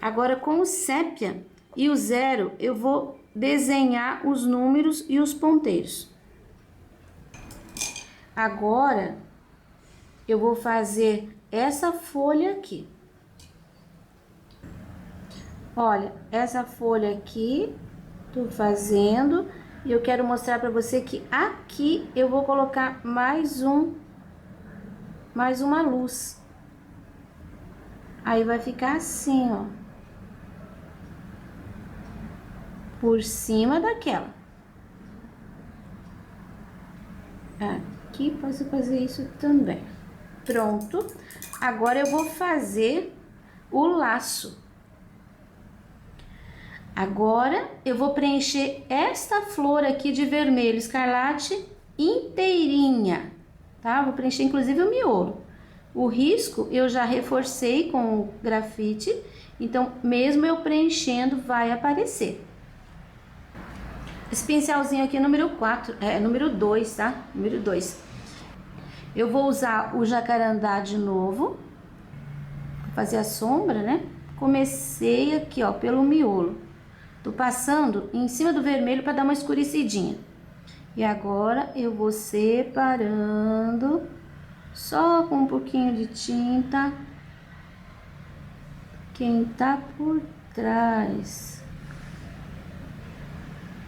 Agora, com o sépia e o 0, eu vou desenhar os números e os ponteiros. Agora, eu vou fazer essa folha aqui. Olha, essa folha aqui, tô fazendo, e eu quero mostrar pra você que aqui eu vou colocar mais uma luz. Aí vai ficar assim, ó. Por cima daquela. Aqui posso fazer isso também. Pronto. Agora eu vou fazer o laço. Agora eu vou preencher esta flor aqui de vermelho escarlate inteirinha, tá? Vou preencher inclusive o miolo. O risco eu já reforcei com o grafite, então mesmo eu preenchendo vai aparecer. Esse pincelzinho aqui é número 4, número 2, tá? Número 2. Eu vou usar o jacarandá de novo, fazer a sombra, né? Comecei aqui, ó, pelo miolo. Tô passando em cima do vermelho para dar uma escurecidinha. E agora eu vou separando só com um pouquinho de tinta, quem tá por trás.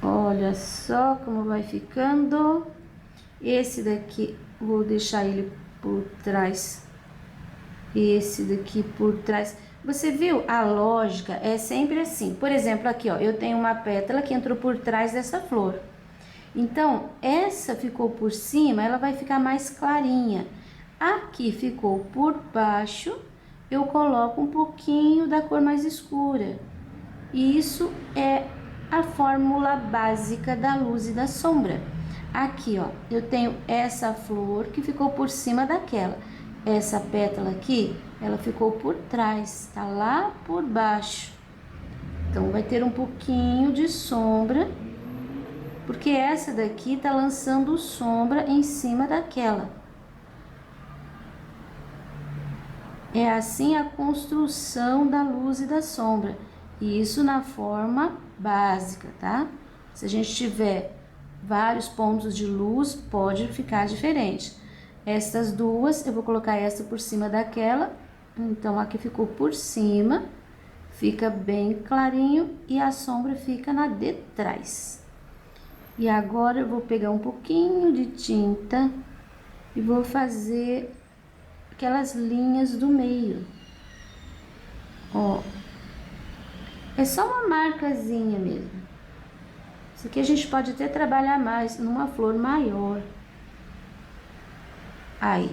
Olha só como vai ficando. Esse daqui, vou deixar ele por trás. Esse daqui por trás. Você viu? A lógica é sempre assim. Por exemplo, aqui, ó, eu tenho uma pétala que entrou por trás dessa flor. Então, essa ficou por cima, ela vai ficar mais clarinha. Aqui ficou por baixo, eu coloco um pouquinho da cor mais escura. E isso é a fórmula básica da luz e da sombra. Aqui, ó, eu tenho essa flor que ficou por cima daquela. Essa pétala aqui, ela ficou por trás, tá lá por baixo. Então, vai ter um pouquinho de sombra, porque essa daqui tá lançando sombra em cima daquela. É assim a construção da luz e da sombra. E isso na forma básica, tá? Se a gente tiver vários pontos de luz, pode ficar diferente. Essas duas, eu vou colocar essa por cima daquela. Então, aqui ficou por cima, fica bem clarinho e a sombra fica na de trás. E agora eu vou pegar um pouquinho de tinta e vou fazer aquelas linhas do meio. Ó, é só uma marcazinha mesmo. Isso aqui a gente pode até trabalhar mais numa flor maior. Aí.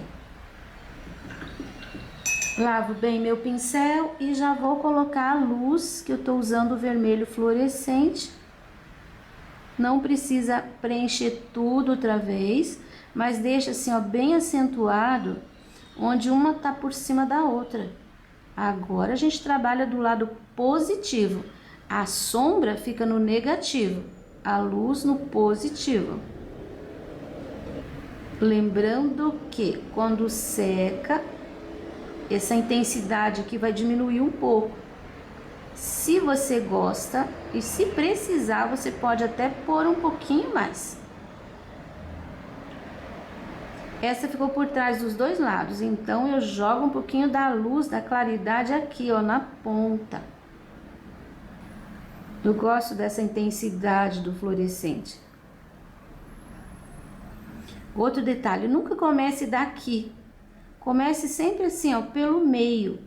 Lavo bem meu pincel e já vou colocar a luz, que eu tô usando o vermelho fluorescente. Não precisa preencher tudo outra vez, mas deixa assim, ó, bem acentuado, onde uma tá por cima da outra. Agora a gente trabalha do lado positivo. A sombra fica no negativo, a luz no positivo. Lembrando que quando seca, essa intensidade aqui vai diminuir um pouco. Se você gosta e se precisar, você pode até pôr um pouquinho mais. Essa ficou por trás dos dois lados, então eu jogo um pouquinho da luz, da claridade aqui, ó, na ponta. Eu gosto dessa intensidade do fluorescente. Outro detalhe, nunca comece daqui. Comece sempre assim, ó, pelo meio.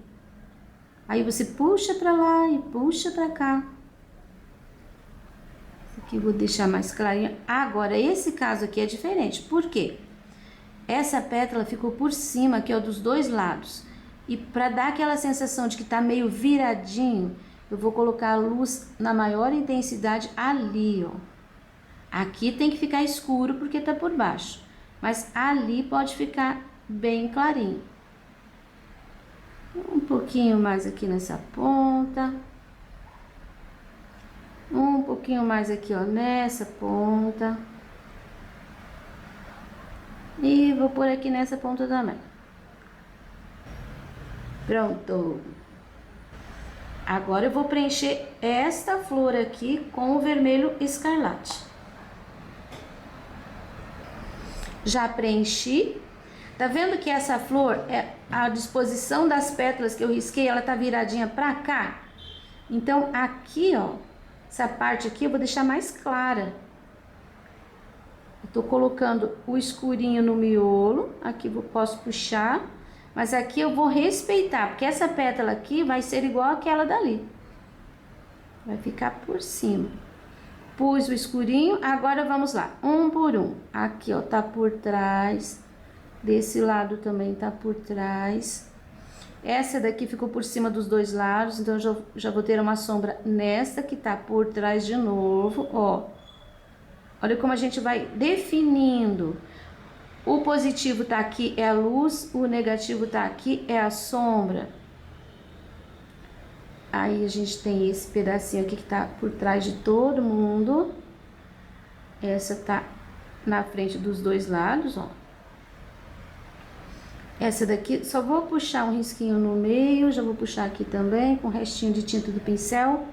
Aí você puxa pra lá e puxa pra cá. Esse aqui eu vou deixar mais clarinho. Agora, esse caso aqui é diferente. Por quê? Essa pétala ficou por cima aqui, ó, dos dois lados. E pra dar aquela sensação de que tá meio viradinho, eu vou colocar a luz na maior intensidade ali, ó. Aqui tem que ficar escuro porque tá por baixo. Mas ali pode ficar bem clarinho. Um pouquinho mais aqui nessa ponta. Um pouquinho mais aqui, ó, nessa ponta. E vou pôr aqui nessa ponta também. Pronto. Agora eu vou preencher esta flor aqui com o vermelho escarlate. Já preenchi. Tá vendo que essa flor, a disposição das pétalas que eu risquei, ela tá viradinha pra cá? Então, aqui, ó, essa parte aqui eu vou deixar mais clara. Eu tô colocando o escurinho no miolo, aqui eu posso puxar, mas aqui eu vou respeitar, porque essa pétala aqui vai ser igual àquela dali. Vai ficar por cima. Pus o escurinho, agora vamos lá, um por um. Aqui, ó, tá por trás. Desse lado também tá por trás. Essa daqui ficou por cima dos dois lados, então eu já vou ter uma sombra nessa que tá por trás de novo, ó. Olha como a gente vai definindo. O positivo tá aqui, é a luz, o negativo tá aqui, é a sombra. Aí a gente tem esse pedacinho aqui que tá por trás de todo mundo. Essa tá na frente dos dois lados, ó. Essa daqui, só vou puxar um risquinho no meio, já vou puxar aqui também, com o restinho de tinta do pincel.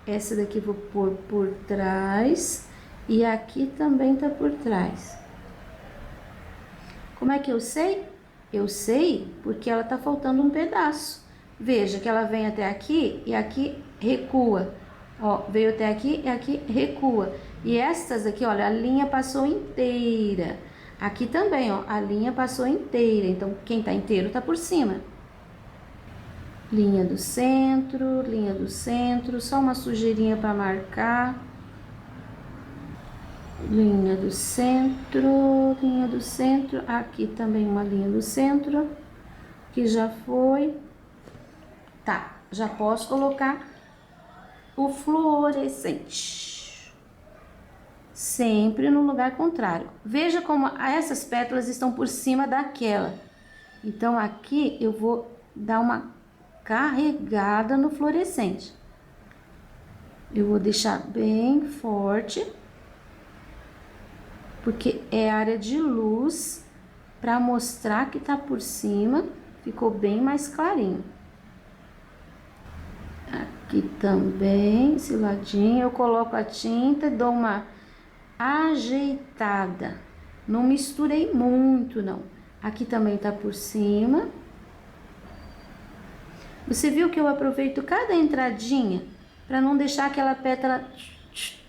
Essa daqui vou pôr por trás, e aqui também tá por trás. Como é que eu sei? Eu sei porque ela tá faltando um pedaço. Veja que ela vem até aqui e aqui recua. Ó, veio até aqui e aqui recua. E estas aqui, olha, a linha passou inteira. Aqui também, ó, a linha passou inteira. Então, quem tá inteiro tá por cima. Linha do centro, só uma sujeirinha para marcar. Linha do centro, aqui também uma linha do centro, que já foi. Tá, já posso colocar o fluorescente. Sempre no lugar contrário. Veja como essas pétalas estão por cima daquela. Então, aqui eu vou dar uma carregada no fluorescente. Eu vou deixar bem forte, porque é área de luz, para mostrar que tá por cima, ficou bem mais clarinho. Aqui também, esse ladinho, eu coloco a tinta e dou uma ajeitada. Não misturei muito, não. Aqui também tá por cima. Você viu que eu aproveito cada entradinha para não deixar aquela pétala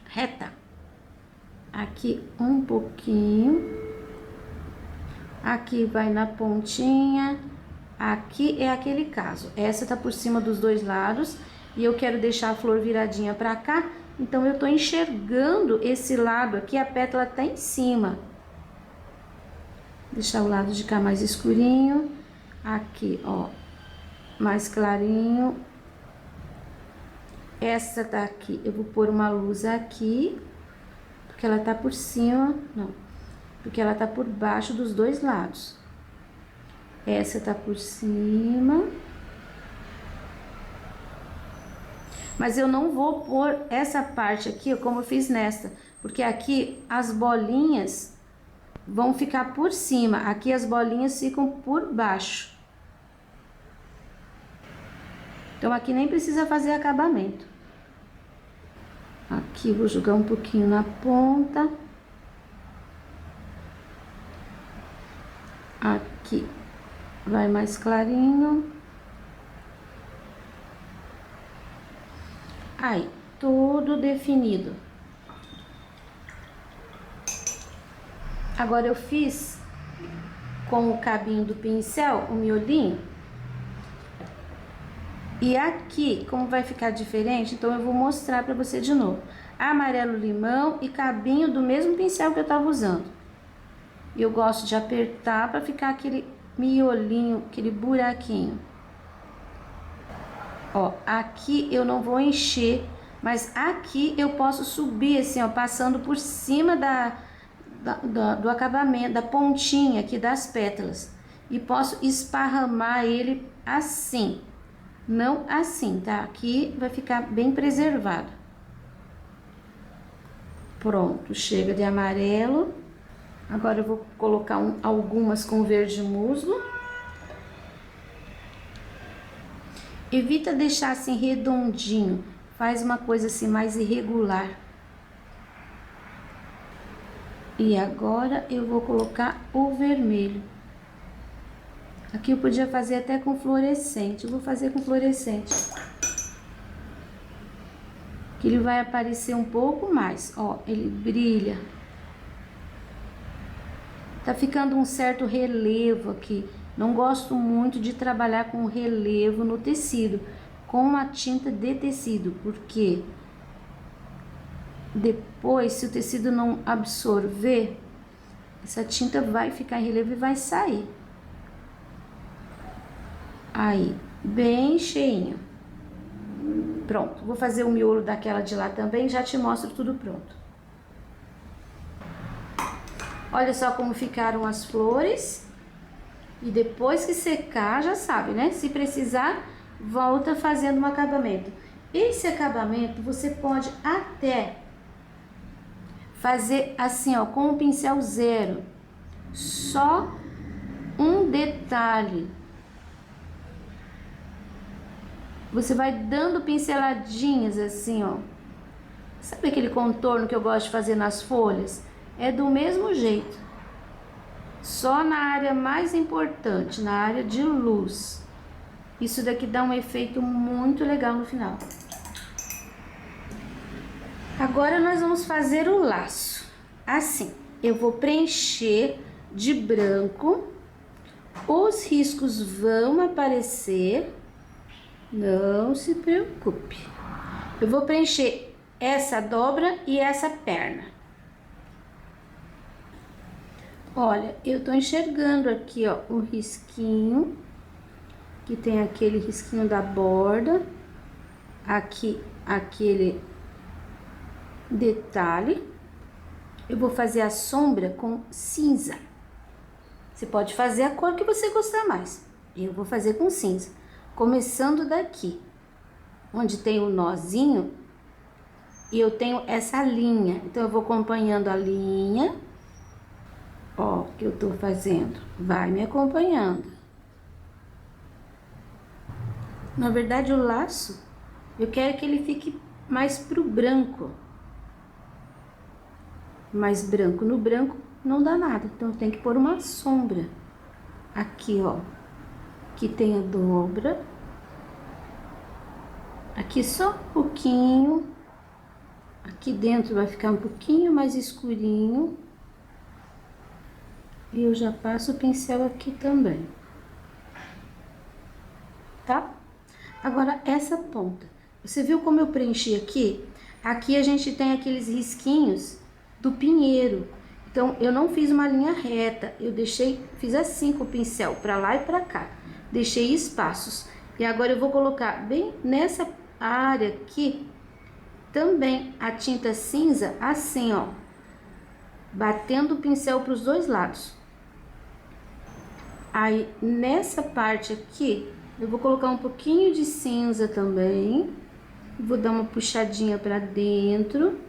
reta. Aqui um pouquinho. Aqui vai na pontinha. Aqui é aquele caso. Essa tá por cima dos dois lados e eu quero deixar a flor viradinha para cá. Então eu tô enxergando esse lado aqui, a pétala tá em cima. Deixar o lado de cá mais escurinho. Aqui, ó, mais clarinho. Essa daqui, eu vou pôr uma luz aqui, porque ela tá por cima, não, porque ela tá por baixo dos dois lados. Essa tá por cima. Mas eu não vou pôr essa parte aqui, como eu fiz nesta, porque aqui as bolinhas vão ficar por cima, aqui as bolinhas ficam por baixo. Então, aqui nem precisa fazer acabamento. Aqui, vou jogar um pouquinho na ponta. Aqui, vai mais clarinho. Aí, tudo definido. Agora, eu fiz com o cabinho do pincel, o miolinho. E aqui, como vai ficar diferente, então eu vou mostrar pra você de novo. Amarelo limão e cabinho do mesmo pincel que eu tava usando. Eu gosto de apertar pra ficar aquele miolinho, aquele buraquinho. Ó, aqui eu não vou encher, mas aqui eu posso subir assim, ó, passando por cima do acabamento, da pontinha aqui das pétalas. E posso esparramar ele assim. Não assim, tá? Aqui vai ficar bem preservado. Pronto, chega de amarelo. Agora eu vou colocar algumas com verde musgo. Evita deixar assim redondinho. Faz uma coisa assim mais irregular. E agora eu vou colocar o vermelho. Aqui eu podia fazer até com fluorescente, eu vou fazer com fluorescente. Que ele vai aparecer um pouco mais, ó, ele brilha. Tá ficando um certo relevo aqui. Não gosto muito de trabalhar com relevo no tecido, com a tinta de tecido, porque depois, se o tecido não absorver, essa tinta vai ficar em relevo e vai sair. Aí, bem cheinho. Pronto, vou fazer o miolo daquela de lá também, já te mostro tudo pronto. Olha só como ficaram as flores. E depois que secar, já sabe, né? Se precisar, volta fazendo um acabamento. Esse acabamento você pode até fazer assim, ó, com o pincel zero. Só um detalhe. Você vai dando pinceladinhas assim, ó. Sabe aquele contorno que eu gosto de fazer nas folhas? É do mesmo jeito. só na área mais importante, na área de luz. Isso daqui dá um efeito muito legal no final. Agora nós vamos fazer o laço. Assim, eu vou preencher de branco, os riscos vão aparecer, não se preocupe. Eu vou preencher essa dobra e essa perna. Olha, eu tô enxergando aqui, ó, o risquinho, que tem aquele risquinho da borda, aqui, aquele detalhe. Eu vou fazer a sombra com cinza. Você pode fazer a cor que você gostar mais. Eu vou fazer com cinza. Começando daqui, onde tem o nozinho, e eu tenho essa linha. Então, eu vou acompanhando a linha. Ó, que eu tô fazendo. Vai me acompanhando. Na verdade, o laço, eu quero que ele fique mais pro branco. Mais branco. No branco não dá nada. Então, eu tenho que pôr uma sombra. Aqui, ó. Que tem a dobra. Aqui só um pouquinho. Aqui dentro vai ficar um pouquinho mais escurinho. E eu já passo o pincel aqui também. Tá? Agora, essa ponta. Você viu como eu preenchi aqui? Aqui a gente tem aqueles risquinhos do pinheiro. Então, eu não fiz uma linha reta. Eu fiz assim com o pincel, pra lá e pra cá. Deixei espaços. E agora eu vou colocar bem nessa área aqui, também a tinta cinza, assim, ó. Batendo o pincel pros dois lados. Aí, nessa parte aqui, eu vou colocar um pouquinho de cinza também. Vou dar uma puxadinha pra dentro.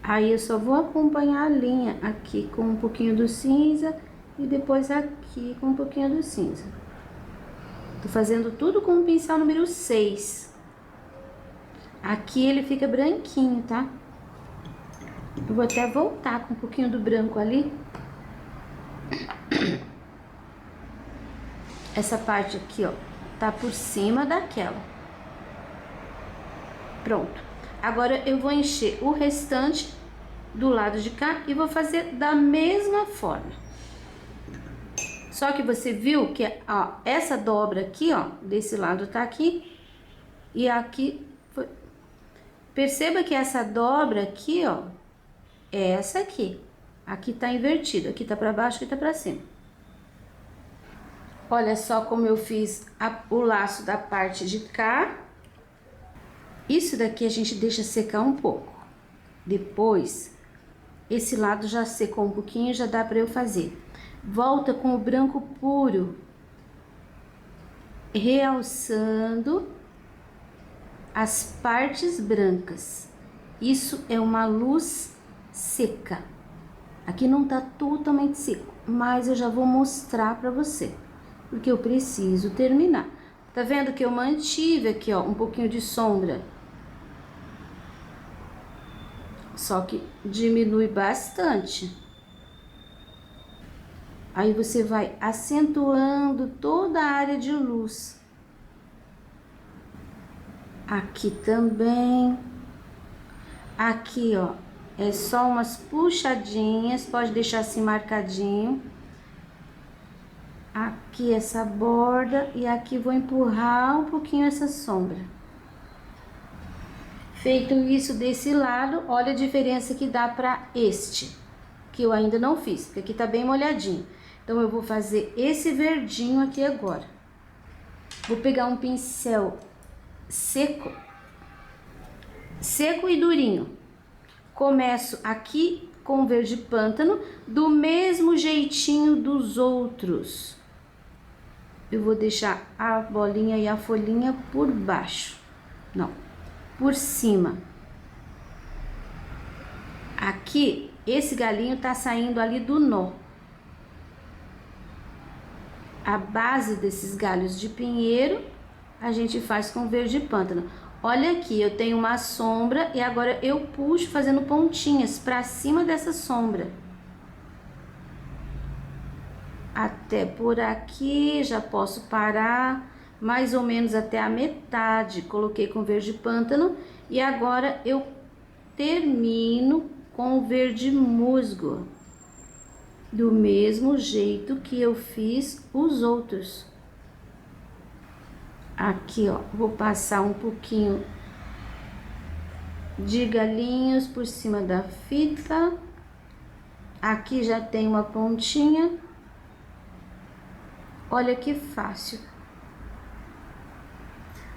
Aí, eu só vou acompanhar a linha aqui com um pouquinho do cinza e depois aqui com um pouquinho do cinza. Tô fazendo tudo com o pincel número 6. Aqui ele fica branquinho, tá? Eu vou até voltar com um pouquinho do branco ali. Essa parte aqui, ó, tá por cima daquela. Pronto. Agora eu vou encher o restante do lado de cá e vou fazer da mesma forma. Só que você viu que, ó, essa dobra aqui, ó, desse lado tá aqui e aqui foi. Perceba que essa dobra aqui, ó, é essa aqui. Aqui tá invertido, aqui tá pra baixo, aqui tá pra cima. Olha só como eu fiz o laço da parte de cá. Isso daqui a gente deixa secar um pouco. Depois, esse lado já secou um pouquinho, já dá pra eu fazer. Volta com o branco puro, realçando as partes brancas. Isso é uma luz seca. Aqui não tá totalmente seco, mas eu já vou mostrar pra você, porque eu preciso terminar. Tá vendo que eu mantive aqui, ó, um pouquinho de sombra? Só que diminui bastante. Aí você vai acentuando toda a área de luz. Aqui também. Aqui, ó, é só umas puxadinhas, pode deixar assim marcadinho. Aqui essa borda e aqui vou empurrar um pouquinho essa sombra. Feito isso desse lado, olha a diferença que dá pra este, que eu ainda não fiz, porque aqui tá bem molhadinho. Então, eu vou fazer esse verdinho aqui agora. Vou pegar um pincel seco, seco e durinho. Começo aqui com verde pântano, do mesmo jeitinho dos outros. Eu vou deixar a bolinha e a folhinha por baixo. Não, por cima. Aqui, esse galinho tá saindo ali do nó. A base desses galhos de pinheiro, a gente faz com verde pântano. Olha aqui, eu tenho uma sombra e agora eu puxo fazendo pontinhas pra cima dessa sombra. até por aqui, já posso parar, mais ou menos até a metade. Coloquei com verde pântano e agora eu termino com o verde musgo, do mesmo jeito que eu fiz os outros. Aqui, ó, vou passar um pouquinho de galinhos por cima da fita. Aqui já tem uma pontinha. Olha que fácil.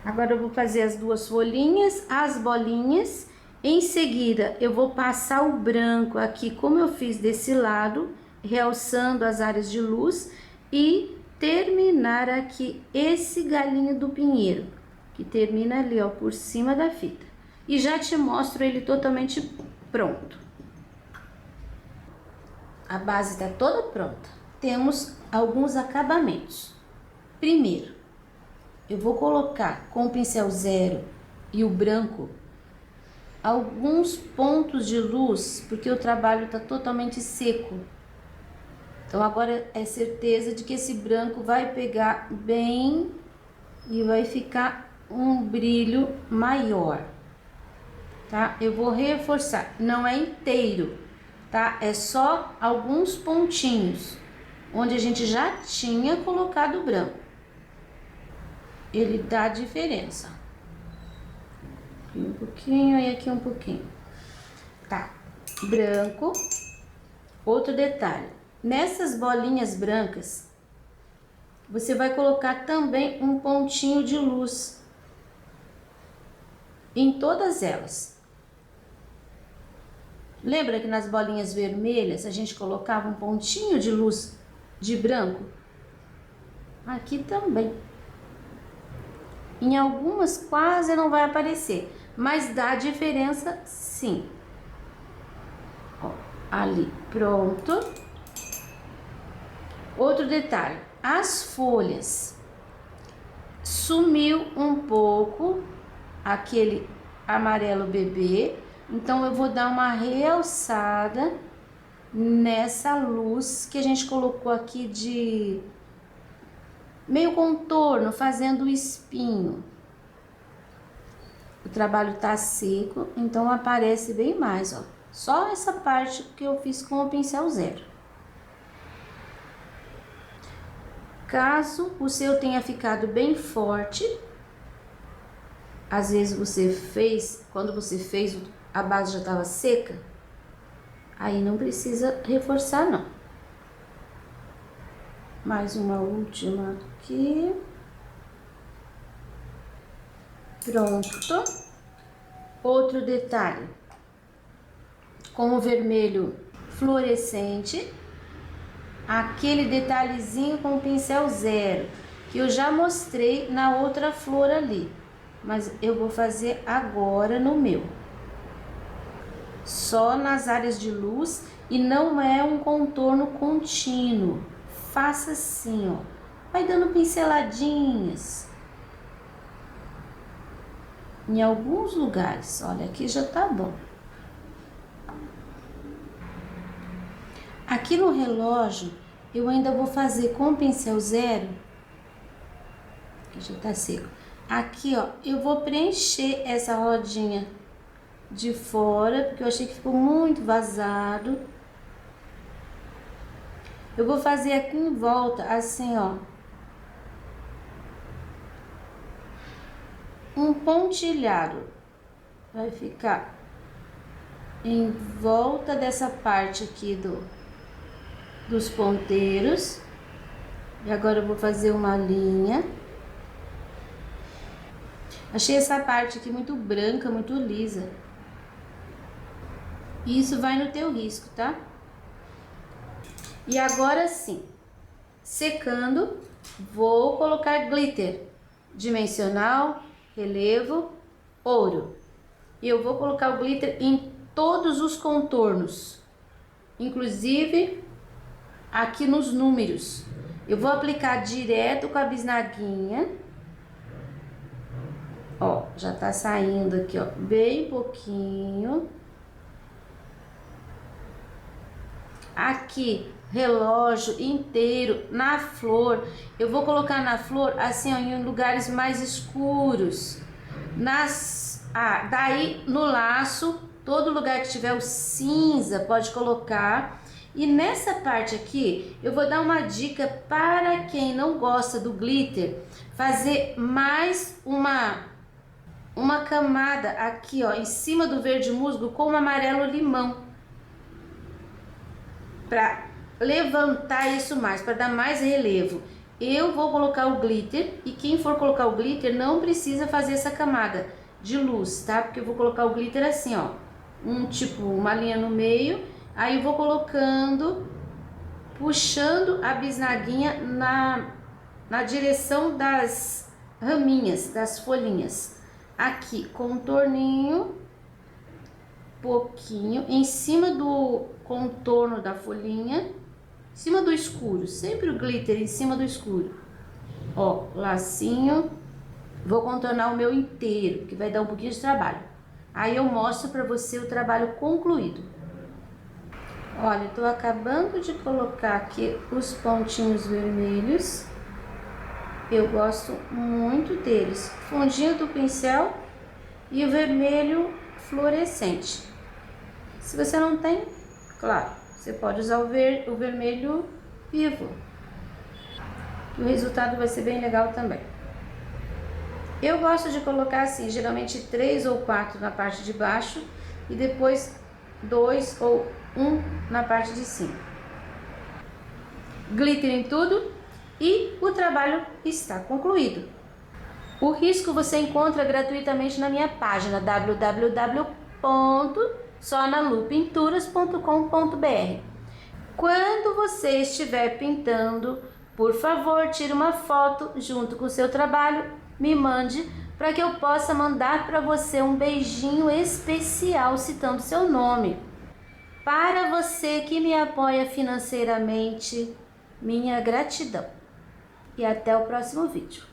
Agora eu vou fazer as duas folhinhas, as bolinhas. Em seguida, eu vou passar o branco aqui, como eu fiz desse lado, realçando as áreas de luz e terminar aqui esse galinho do pinheiro, que termina ali, ó, por cima da fita. E já te mostro ele totalmente pronto. A base tá toda pronta. Temos alguns acabamentos. Primeiro, eu vou colocar com o pincel zero e o branco alguns pontos de luz, porque o trabalho tá totalmente seco. Então agora é certeza de que esse branco vai pegar bem e vai ficar um brilho maior, tá? Eu vou reforçar, não é inteiro, tá? É só alguns pontinhos, onde a gente já tinha colocado o branco. Ele dá diferença. Aqui um pouquinho e aqui um pouquinho. Tá, branco. Outro detalhe. Nessas bolinhas brancas, você vai colocar também um pontinho de luz em todas elas. Lembra que nas bolinhas vermelhas a gente colocava um pontinho de luz de branco? Aqui também. Em algumas quase não vai aparecer, mas dá diferença sim. Ó, ali, pronto. Outro detalhe, as folhas, sumiu um pouco aquele amarelo bebê, então eu vou dar uma realçada nessa luz que a gente colocou aqui de meio contorno, fazendo o espinho. O trabalho tá seco, então aparece bem mais, ó. Só essa parte que eu fiz com o pincel zero. Caso o seu tenha ficado bem forte, às vezes você fez, quando você fez, a base já estava seca, aí não precisa reforçar não. Mais uma última aqui. Pronto. Outro detalhe, com o vermelho fluorescente, aquele detalhezinho com o pincel zero, que eu já mostrei na outra flor ali, mas eu vou fazer agora no meu. Só nas áreas de luz e não é um contorno contínuo. Faça assim, ó, vai dando pinceladinhas em alguns lugares. Olha, aqui já tá bom. Aqui no relógio, eu ainda vou fazer com o pincel zero, que já tá seco. Aqui, ó, eu vou preencher essa rodinha de fora, porque eu achei que ficou muito vazado. Eu vou fazer aqui em volta, assim, ó, um pontilhado. Vai ficar em volta dessa parte aqui dos ponteiros. E agora eu vou fazer uma linha. Achei essa parte aqui muito branca, muito lisa. Isso vai no teu risco, tá? E agora sim, secando, vou colocar glitter dimensional, relevo, ouro. E eu vou colocar o glitter em todos os contornos, inclusive aqui nos números. Eu vou aplicar direto com a bisnaguinha. Ó, já tá saindo aqui, ó, bem pouquinho. Aqui relógio inteiro, na flor. Eu vou colocar na flor assim, ó, em lugares mais escuros. Daí no laço, todo lugar que tiver o cinza pode colocar. E nessa parte aqui, eu vou dar uma dica para quem não gosta do glitter, fazer mais uma camada aqui, ó, em cima do verde musgo com o amarelo limão, para levantar isso mais, para dar mais relevo. Eu vou colocar o glitter e quem for colocar o glitter não precisa fazer essa camada de luz, tá? Porque eu vou colocar o glitter assim, ó, uma linha no meio, aí eu vou colocando, puxando a bisnaguinha na direção das raminhas, das folhinhas. Aqui, contorninho, pouquinho, em cima do contorno da folhinha, em cima do escuro, sempre o glitter em cima do escuro. Ó, lacinho, vou contornar o meu inteiro, que vai dar um pouquinho de trabalho. Aí eu mostro pra você o trabalho concluído. Olha, eu tô acabando de colocar aqui os pontinhos vermelhos. Eu gosto muito deles. Fundinho do pincel e o vermelho fluorescente. Se você não tem, claro, você pode usar o vermelho vivo. O resultado vai ser bem legal também. Eu gosto de colocar assim, geralmente 3 ou 4 na parte de baixo e depois 2 ou 1 na parte de cima. Glitter em tudo. E o trabalho está concluído. O risco você encontra gratuitamente na minha página www.sonalupinturas.com.br. Quando você estiver pintando, por favor, tire uma foto junto com o seu trabalho, me mande para que eu possa mandar para você um beijinho especial citando seu nome. Para você que me apoia financeiramente, minha gratidão. E até o próximo vídeo.